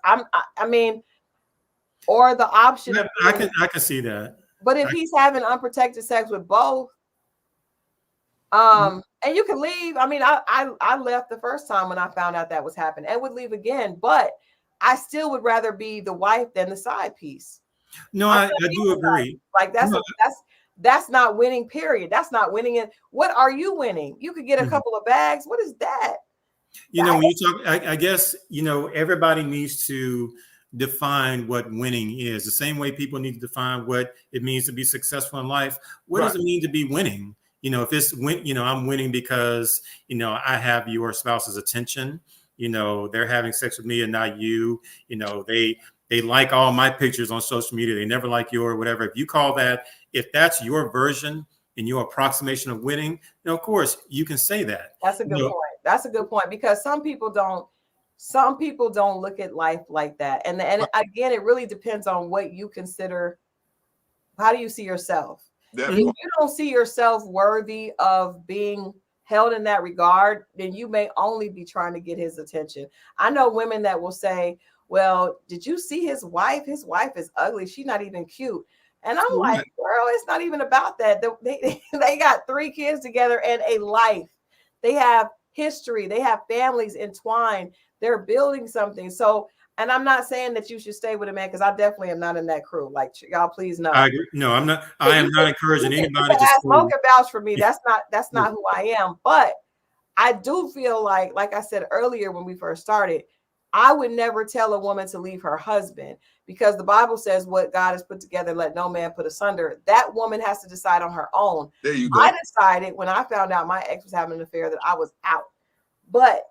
Or the option. Yeah, I can see that. But if he's having unprotected sex with both, and you can leave. I left the first time when I found out that was happening, and would leave again. But I still would rather be the wife than the side piece. No, I do agree. Like that's not winning, period. That's not winning it. What are you winning? You could get a couple of bags. What is that? When you talk, I guess, everybody needs to define what winning is. The same way people need to define what it means to be successful in life. What does it mean to be winning? If it's I'm winning because, I have your spouse's attention. They're having sex with me and not you. They like all my pictures on social media. They never like you or whatever. If that's your version and your approximation of winning, of course you can say that. That's a good point. That's a good point, because some people don't look at life like that. And again, it really depends on what you consider. How do you see yourself? If you don't see yourself worthy of being held in that regard, then you may only be trying to get his attention. I know women that will say, well, did you see his wife? His wife is ugly. She's not even cute. And I'm like, girl, it's not even about that. They got 3 kids together and a life. They have history. They have families entwined. They're building something. So, And I'm not saying that you should stay with a man, because I definitely am not in that crew. Like, y'all, please know. I agree. No, I'm not. I am not encouraging anybody to ask stay. Mo can vouch for me. That's not who I am. But I do feel like I said earlier when we first started, I would never tell a woman to leave her husband, because the Bible says what God has put together, let no man put asunder. That woman has to decide on her own. There you go. I decided when I found out my ex was having an affair that I was out. But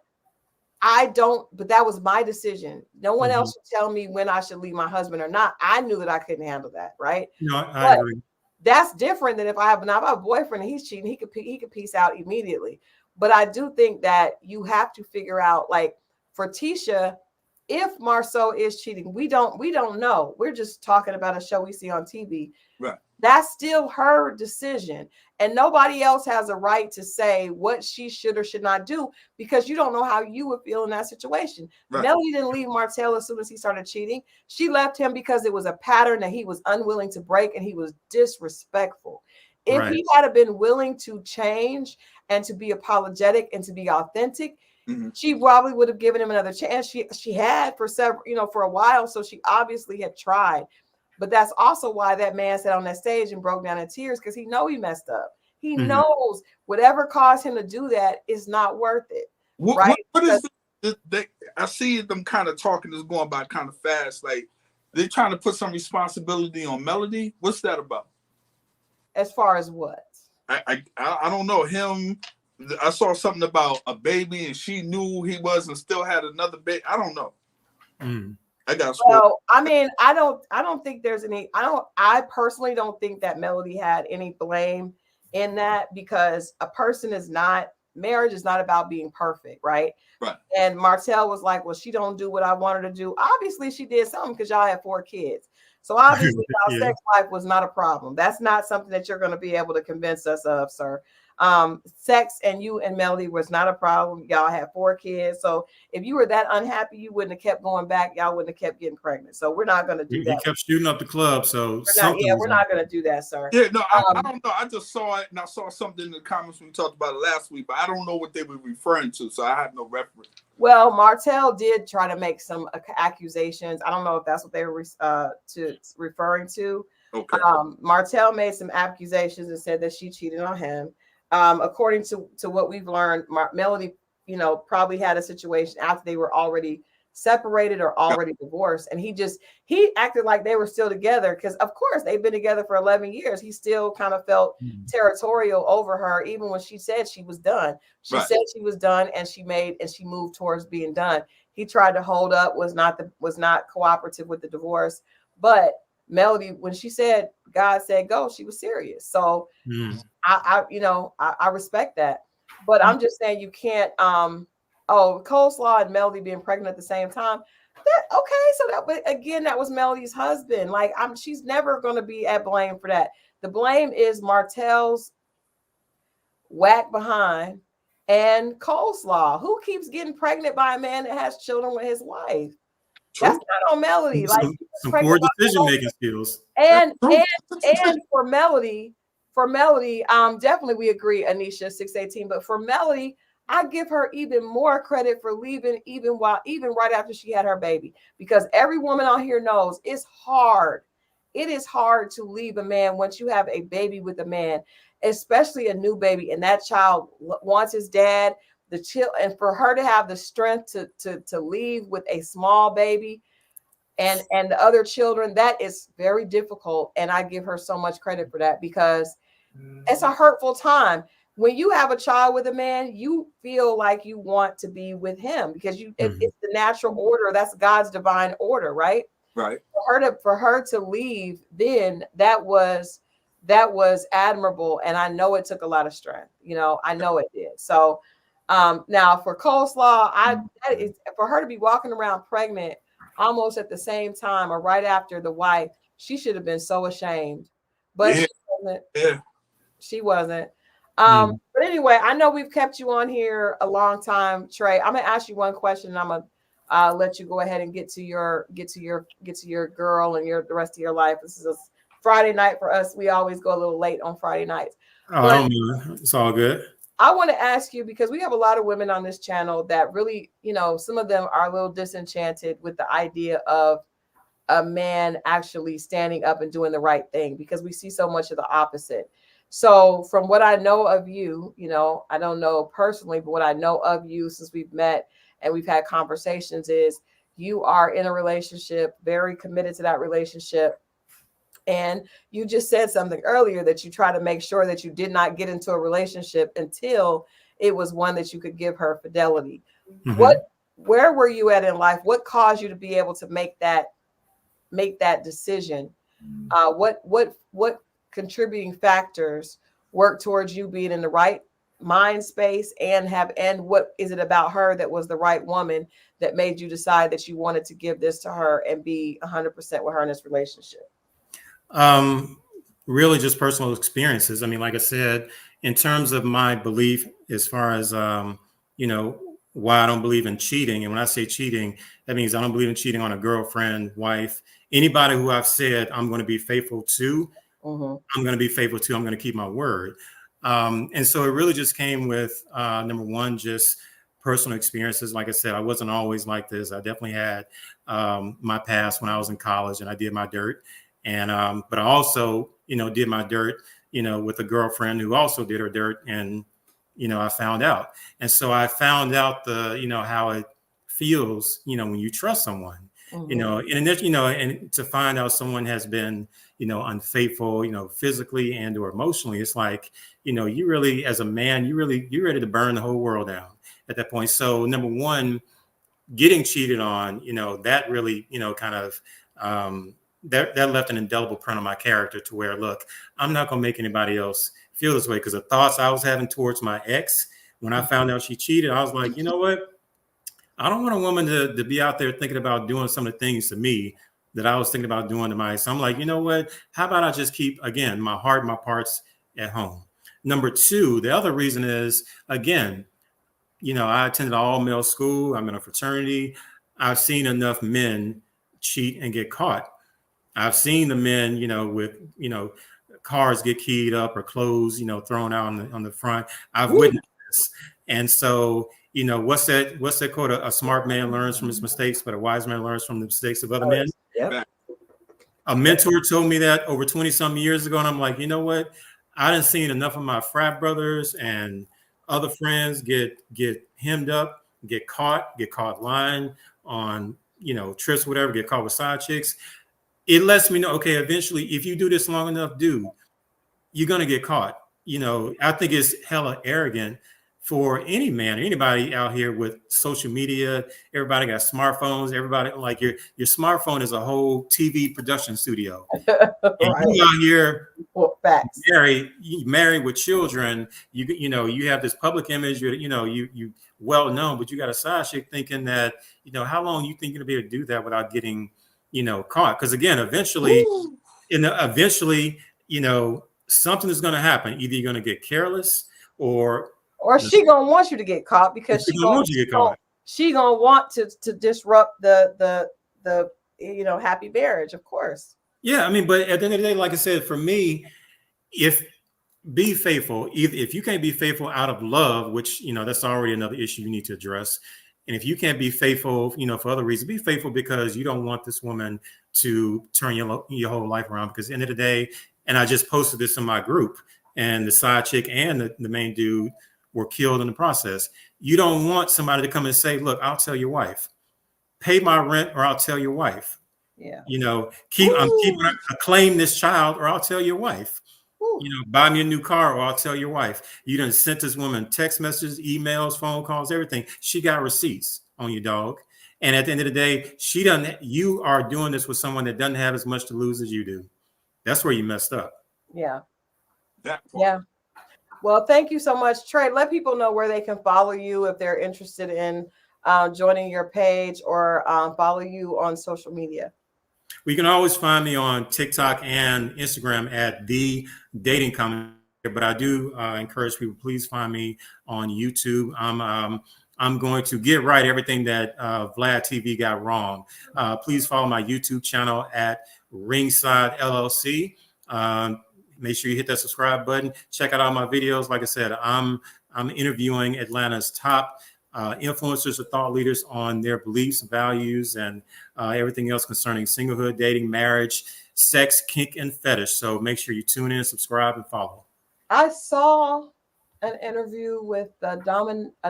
that was my decision. No one else should tell me when I should leave my husband or not. I knew that I couldn't handle that, right? No, I agree. That's different than if I have a boyfriend and he's cheating, he could peace out immediately. But I do think that you have to figure out, like, for Tisha, if Marceau is cheating, we don't know. We're just talking about a show we see on TV. Right. That's still her decision. And nobody else has a right to say what she should or should not do, because you don't know how you would feel in that situation. Right. Melody didn't leave Martell as soon as he started cheating. She left him because it was a pattern that he was unwilling to break, and he was disrespectful. If he had been willing to change and to be apologetic and to be authentic, she probably would have given him another chance. She had for for a while. So she obviously had tried. But that's also why that man sat on that stage and broke down in tears, because he knows he messed up. He knows whatever caused him to do that is not worth it. Right? What is I see them kind of talking, is going by kind of fast. Like, they're trying to put some responsibility on Melody. What's that about? As far as what? I don't know. Him, I saw something about a baby and she knew he was and still had another baby. I don't know. Well, I mean, I don't think there's any, I personally don't think that Melody had any blame in that, because marriage is not about being perfect, right? Right. And Martell was like, well, she don't do what I want her to do. Obviously she did something, because y'all had 4 kids. So obviously our sex life was not a problem. That's not something that you're going to be able to convince us of, sir. Sex and you and Melody was not a problem. Y'all had 4 kids. So if you were that unhappy, you wouldn't have kept going back. Y'all wouldn't have kept getting pregnant. So we're not going to do that. He kept shooting up the club. So we're not going to do that, sir. Yeah, no, I don't know. I just saw it, and I saw something in the comments when we talked about it last week, but I don't know what they were referring to. So I have no reference. Well, Martell did try to make some accusations. I don't know if that's what they were referring to. Okay. Martell made some accusations and said that she cheated on him. According to what we've learned, Melody, probably had a situation after they were already separated or already divorced, and he acted like they were still together, because of course they've been together for 11 years. He still kind of felt territorial over her, even when she said she was done. She said she was done, and she moved towards being done. He tried to hold up, was not cooperative with the divorce. But Melody, when she said God said go, she was serious. So I respect that. But I'm just saying, you can't Coleslaw and Melody being pregnant at the same time. But again, that was Melody's husband. Like, she's never going to be at blame for that. The blame is Martell's whack behind and Coleslaw, who keeps getting pregnant by a man that has children with his wife. True. That's not on Melody. Some poor decision making skills. And for Melody, definitely we agree, Anisha 618. But for Melody, I give her even more credit for leaving, even right after she had her baby, because every woman out here knows it's hard. It is hard to leave a man once you have a baby with a man, especially a new baby, and that child wants his dad. And for her to have the strength to leave with a small baby and the other children, that is very difficult. And I give her so much credit for that, because it's a hurtful time. When you have a child with a man, you feel like you want to be with him, because it's the natural order. That's God's divine order, right? Right. For her to leave, then that was admirable. And I know it took a lot of strength. I know it did. So now for Coleslaw, for her to be walking around pregnant almost at the same time or right after the wife, she should have been so ashamed. But she wasn't. Yeah. She wasn't. But anyway, I know we've kept you on here a long time, Trey. I'm gonna ask you one question, and I'm gonna let you go ahead and get to your girl and the rest of your life. This is a Friday night for us. We always go a little late on Friday nights. I don't know. It's all good. I want to ask you, because we have a lot of women on this channel that really, you know, some of them are a little disenchanted with the idea of a man actually standing up and doing the right thing, because we see so much of the opposite. So from what I know of you, you know, I don't know personally, but what I know of you since we've met and we've had conversations is you are in a relationship, very committed to that relationship. And you just said something earlier that you try to make sure that you did not get into a relationship until it was one that you could give her fidelity. Mm-hmm. Where were you at in life? What caused you to be able to make that decision? What contributing factors work towards you being in the right mind space, and what is it about her that was the right woman that made you decide that you wanted to give this to her and be 100% with her in this relationship? Really just personal experiences. I mean, like I said, in terms of my belief, as far as, you know, why I don't believe in cheating. And when I say cheating, that means I don't believe in cheating on a girlfriend, wife, anybody who I've said I'm going to be faithful to. Mm-hmm. I'm going to be faithful to. I'm going to keep my word. And so it really just came with, number one, just personal experiences. Like I said, I wasn't always like this. I definitely had my past when I was in college and I did my dirt. And but I also, you know, did my dirt, you know, with a girlfriend who also did her dirt. And, you know, I found out. And so I found out you know, how it feels, you know, when you trust someone, Mm-hmm. you know, and then, you know, and to find out someone has been, you know, unfaithful, you know, physically and or emotionally, it's like, you know, you really, as a man, you're ready to burn the whole world down at that point. So number one, getting cheated on, you know, that really, you know, kind of, that left an indelible print on my character to where, look, I'm not going to make anybody else feel this way, because the thoughts I was having towards my ex, when I found out she cheated, I was like, you know what? I don't want a woman to be out there thinking about doing some of the things to me that I was thinking about doing to my ex. So I'm like, you know what? How about I just keep, again, my heart, my parts at home. Number two, the other reason is, again, you know, I attended all male school. I'm in a fraternity. I've seen enough men cheat and get caught. I've seen the men, you know, with, you know, cars get keyed up or clothes, you know, thrown out on the front. I've witnessed this. And so, you know, what's that quote? A smart man learns from his mistakes, but a wise man learns from the mistakes of other men. Yep. A mentor told me that over 20 some years ago. And I'm like, you know what? I done seen enough of my frat brothers and other friends get hemmed up, get caught lying on, you know, trips, whatever, get caught with side chicks. It lets me know, okay, eventually, if you do this long enough, dude, you're going to get caught. You know, I think it's hella arrogant for any man or anybody out here with social media. Everybody got smartphones. Everybody, like, your smartphone is a whole TV production studio. Right. And you out here Facts. married with children. You know, you have this public image. You well known, but you got a side chick thinking that, you know, how long you think you're gonna be able to do that without getting, you know, caught? Because again, eventually, you know, something is going to happen. Either you're going to get careless, or she gonna want you to get caught, because she gonna want you to get caught. She gonna want to disrupt the you know, happy marriage, of course. Yeah, I mean, but at the end of the day, like I said, for me, be faithful. If you can't be faithful out of love, which, you know, that's already another issue you need to address. And if you can't be faithful, you know, for other reasons, be faithful because you don't want this woman to turn your whole life around. Because at the end of the day, and I just posted this in my group, and the side chick and the main dude were killed in the process. You don't want somebody to come and say, look, I'll tell your wife, pay my rent, or I'll tell your wife. Yeah. You know, claim this child, or I'll tell your wife. You know, buy me a new car, or I'll tell your wife. You done sent this woman text messages, emails, phone calls, everything. She got receipts on you, dog. And at the end of the day, you are doing this with someone that doesn't have as much to lose as you do. That's where you messed up. Yeah. Yeah. Well, thank you so much, Trey. Let people know where they can follow you if they're interested in joining your page, or follow you on social media. We can always find me on TikTok and Instagram at The Dating Commentator, but I do encourage people, please find me on YouTube. I'm going to get right everything that Vlad TV got wrong. Please follow my YouTube channel at Ringside LLC. Make sure you hit that subscribe button. Check out all my videos. Like I said, I'm I'm interviewing Atlanta's top influencers or thought leaders on their beliefs, values, and everything else concerning singlehood, dating, marriage, sex, kink, and fetish. So make sure you tune in, subscribe, and follow. I saw an interview with Dominatrix,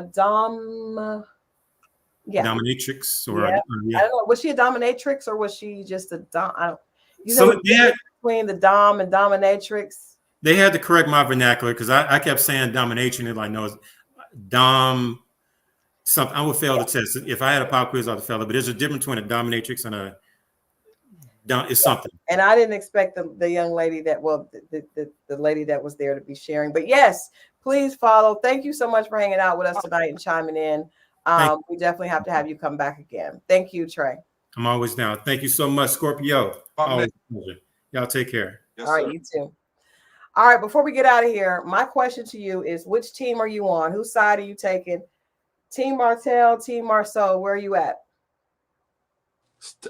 or I don't know. Was she a dominatrix or was she just a dom? I don't. You know, between the dom and dominatrix. They had to correct my vernacular because I kept saying domination. And like, no, it's dom something. I would fail the test. If I had a pop quiz, I would fail it. But there's a difference between a dominatrix and a dom. It's something. And I didn't expect the young lady that, the lady that was there to be sharing. But yes, please follow. Thank you so much for hanging out with us tonight and chiming in. We definitely have to have you come back again. Thank you, Trey. I'm always down. Thank you so much, Scorpio. Always a pleasure. Y'all take care. Yes, all right, sir. you too. All right, before we get out of here, my question to you is, which team are you on? Whose side are you taking? Team Martell, Team Marceau, where are you at?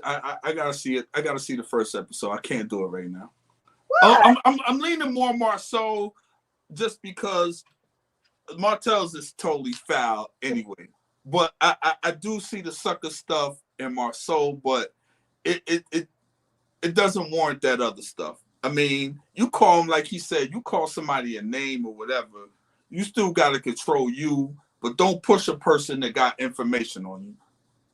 I gotta see it. I gotta see the first episode. I can't do it right now. I'm leaning more Marceau just because Martell's is totally foul anyway. But I do see the sucker stuff in Marceau, but it doesn't warrant that other stuff. I mean, you call him, like he said, you call somebody a name or whatever, you still got to control you, but don't push a person that got information on you.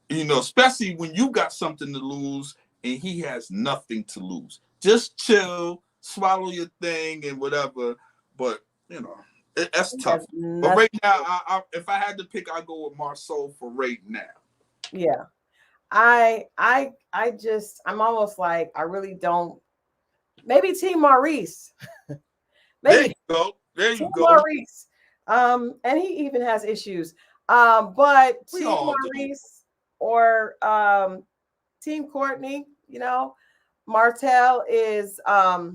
You know, especially when you got something to lose and he has nothing to lose. Just chill, swallow your thing and whatever. But, you know, that's tough. But right now, if I had to pick, I'd go with Marceau for right now. Yeah. I'm almost like, I really don't. Maybe Team Maurice. Maybe. There you go. Maurice. And he even has issues. But Team Maurice or Team Courtney, you know, Martell is a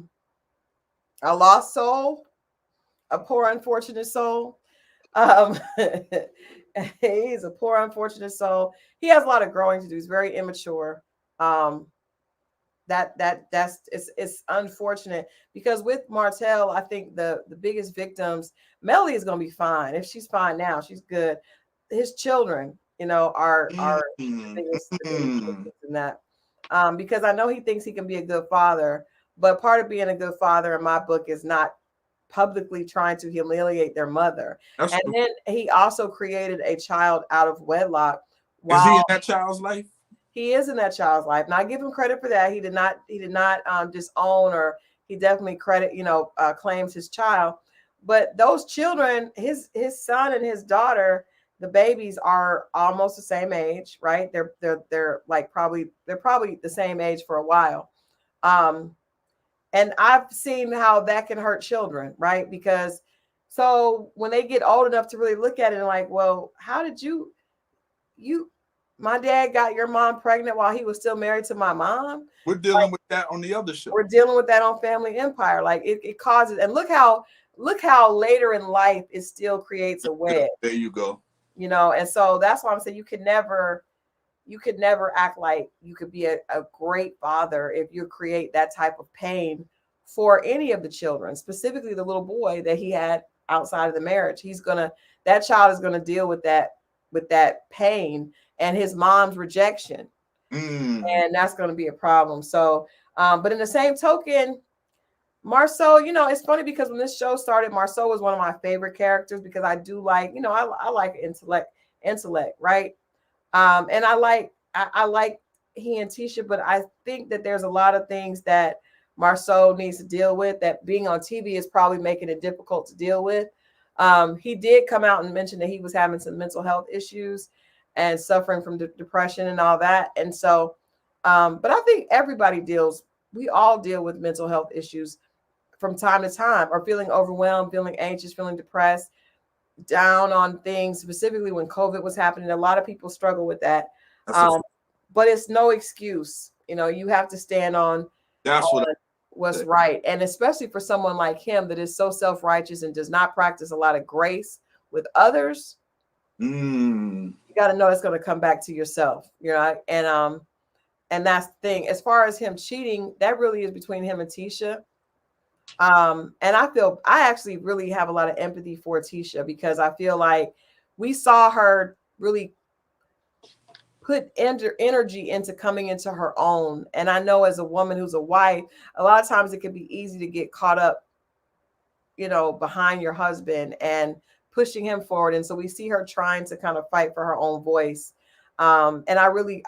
lost soul, a poor unfortunate soul. He's a poor unfortunate soul. He has a lot of growing to do. He's very immature. It's unfortunate because with Martell, I think the biggest victims, Melly is going to be fine. If she's fine now, she's good. His children, you know, are the biggest victims in that. Because I know he thinks he can be a good father, but part of being a good father in my book is not publicly trying to humiliate their mother. That's and true. Then he also created a child out of wedlock. Is he in that child's life? He is in that child's life. And I give him credit for that. He did not disown, or he definitely claims his child. But those children, his son and his daughter, the babies are almost the same age, right? They're probably the same age for a while. And I've seen how that can hurt children, right? Because so when they get old enough to really look at it and like, well, how did my dad got your mom pregnant while he was still married to my mom? We're dealing with that on the other show. We're dealing with that on Family Empire. Like it causes, and look how later in life it still creates a wedge. There you go. You know, and so that's why I'm saying you could never act like you could be a great father if you create that type of pain for any of the children, specifically the little boy that he had outside of the marriage. That child is going to deal with that pain and his mom's rejection. And that's going to be a problem. So, but in the same token, Marceau, you know, it's funny because when this show started, Marceau was one of my favorite characters because I do like, you know, I like intellect, right? And I like he and Tisha, but I think that there's a lot of things that Marceau needs to deal with that being on TV is probably making it difficult to deal with. He did come out and mention that he was having some mental health issues and suffering from depression and all that. And so, but I think we all deal with mental health issues from time to time, or feeling overwhelmed, feeling anxious, feeling depressed, down on things, specifically when COVID was happening. A lot of people struggle with that. But it's no excuse. You know, you have to stand on what's right. And especially for someone like him that is so self-righteous and does not practice a lot of grace with others, you got to know it's going to come back to yourself, you know. And that's the thing. As far as him cheating, that really is between him and Tisha. And I actually really have a lot of empathy for Tisha, because I feel like we saw her really put energy into coming into her own. And I know as a woman who's a wife, a lot of times it can be easy to get caught up, behind your husband and pushing him forward. And so we see her trying to kind of fight for her own voice. And I really,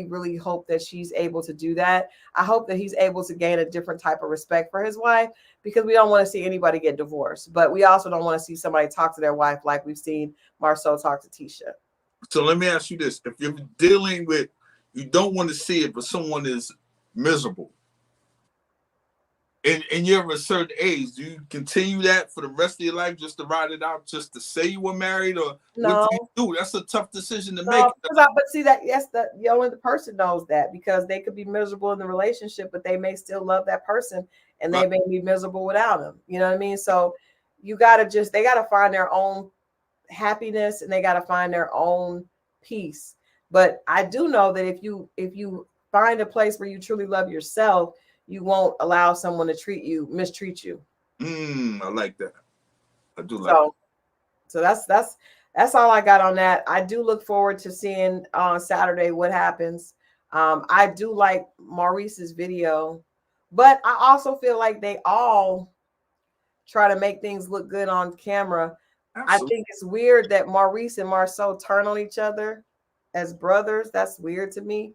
really hope that she's able to do that. I hope that he's able to gain a different type of respect for his wife, because we don't want to see anybody get divorced, but we also don't want to see somebody talk to their wife like we've seen Marceau talk to Tisha. So let me ask you this. If you're dealing with, you don't want to see it, but someone is miserable, and you're of a certain age, do you continue that for the rest of your life, just to ride it out, just to say you were married, or no. What do you do? That's a tough decision to make. But see that, yes, only the person knows that, because they could be miserable in the relationship, but they may still love that person, and they may be miserable without him. You know what I mean? So they got to find their own happiness, and they got to find their own peace. But I do know that if you find a place where you truly love yourself, you won't allow someone to mistreat you. I like that. I do like that. So that's all I got on that. I do look forward to seeing on Saturday what happens. I do like Maurice's video, but I also feel like they all try to make things look good on camera. Absolutely. I think it's weird that Maurice and Marceau turn on each other as brothers. That's weird to me.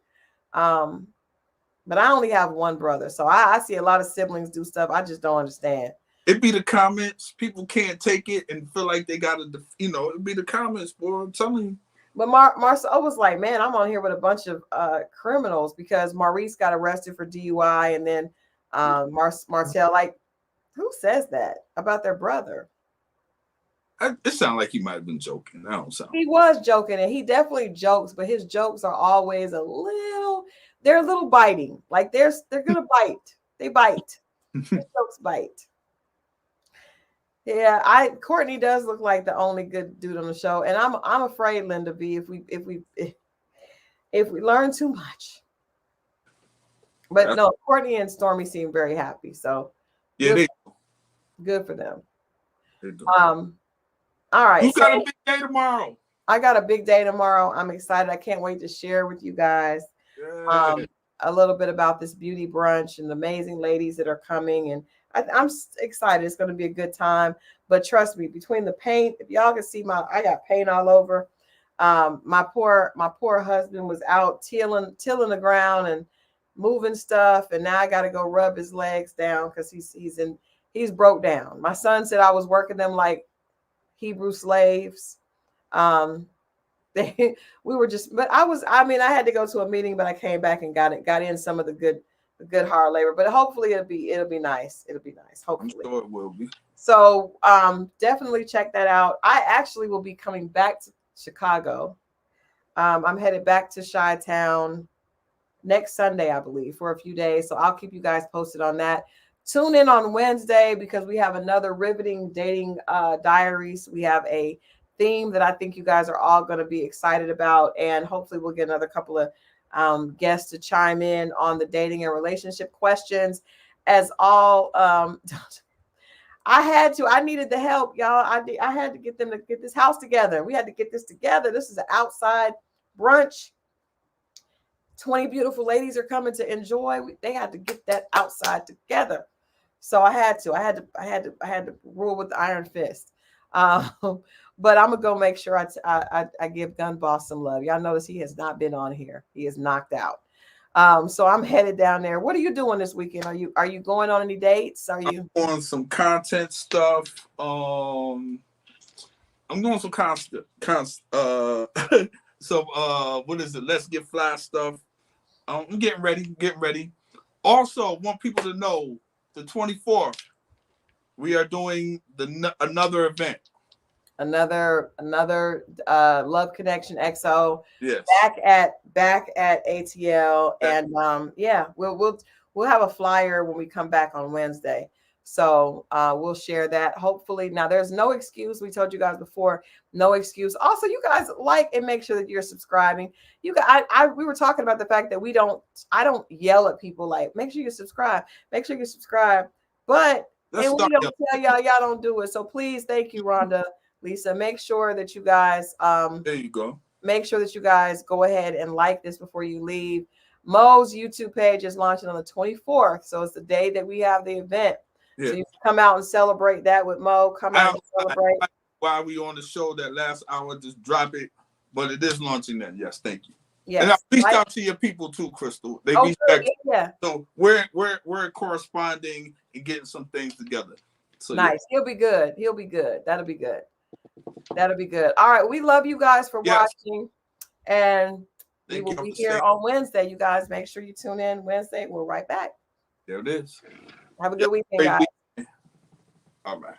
But I only have one brother, so I see a lot of siblings do stuff I just don't understand. It be the comments. People can't take it and feel like they gotta, it'd be the comments, boy. I'm telling you. But Marceau was like, man, I'm on here with a bunch of criminals, because Maurice got arrested for DUI, and then Marcel, like, who says that about their brother? It sounded like he might have been joking. That don't sound. He was joking, and he definitely jokes, but his jokes are always they're a little biting. Like they're gonna bite. They bite. His jokes bite. Yeah, Courtney does look like the only good dude on the show, and I'm afraid, Linda B, if we learn too much. But no, Courtney and Stormy seem very happy, so yeah, good for them. They do. All right. You got a big day tomorrow. I got a big day tomorrow. I'm excited. I can't wait to share with you guys a little bit about this beauty brunch and the amazing ladies that are coming. And I'm excited. It's going to be a good time. But trust me, between the paint, if y'all can see I got paint all over. My poor husband was out tilling the ground and moving stuff, and now I got to go rub his legs down because he's broke down. My son said I was working them like Hebrew slaves. We were just, but I had to go to a meeting, but I came back and got in some of the good hard labor. But hopefully it'll be nice. It'll be nice. Hopefully. I'm sure it will be. So definitely check that out. I actually will be coming back to Chicago. I'm headed back to Chi-Town next Sunday, I believe, for a few days. So I'll keep you guys posted on that. Tune in on Wednesday because we have another riveting dating diaries. We have a theme that I think you guys are all going to be excited about, and hopefully we'll get another couple of guests to chime in on the dating and relationship questions. As all, I needed the help, y'all. I had to get them to get this house together. We had to get this together. This is an outside brunch. 20 beautiful ladies are coming to enjoy. They had to get that outside together. So I had to rule with the iron fist. But I'm gonna go make sure I give Gun Boss some love. Y'all notice he has not been on here. He is knocked out. So I'm headed down there. What are you doing this weekend? Are you going on any dates? I'm doing some content stuff. I'm doing some what is it? Let's Get Fly stuff. I'm getting ready. Also, want people to know the 24th, we are doing another event. Another Love Connection XO. Yes. Back at ATL, and we'll have a flyer when we come back on Wednesday. So we'll share that. Hopefully, now there's no excuse. We told you guys before, no excuse. Also, you guys like and make sure that you're subscribing. You guys, we were talking about the fact that I don't yell at people like, make sure you subscribe, make sure you subscribe. But Let's and we start. don't tell y'all don't do it. So please, thank you, Rhonda, Lisa. Make sure that you guys There you go. make sure that you guys go ahead and like this before you leave. Mo's YouTube page is launching on the 24th, so it's the day that we have the event. Yeah. So you can come out and celebrate that with Mo. Come out and celebrate. While we on the show, that last hour, just drop it. But it is launching then. Yes, thank you. Yes. And I reached out to your people too, Christal. They reached back. Yeah. So we're corresponding and getting some things together. So nice. Yeah. He'll be good. He'll be good. That'll be good. That'll be good. All right. We love you guys for watching. And we will be here on Wednesday. You guys make sure you tune in Wednesday. We're right back. There it is. Have a good weekend, guys. All right.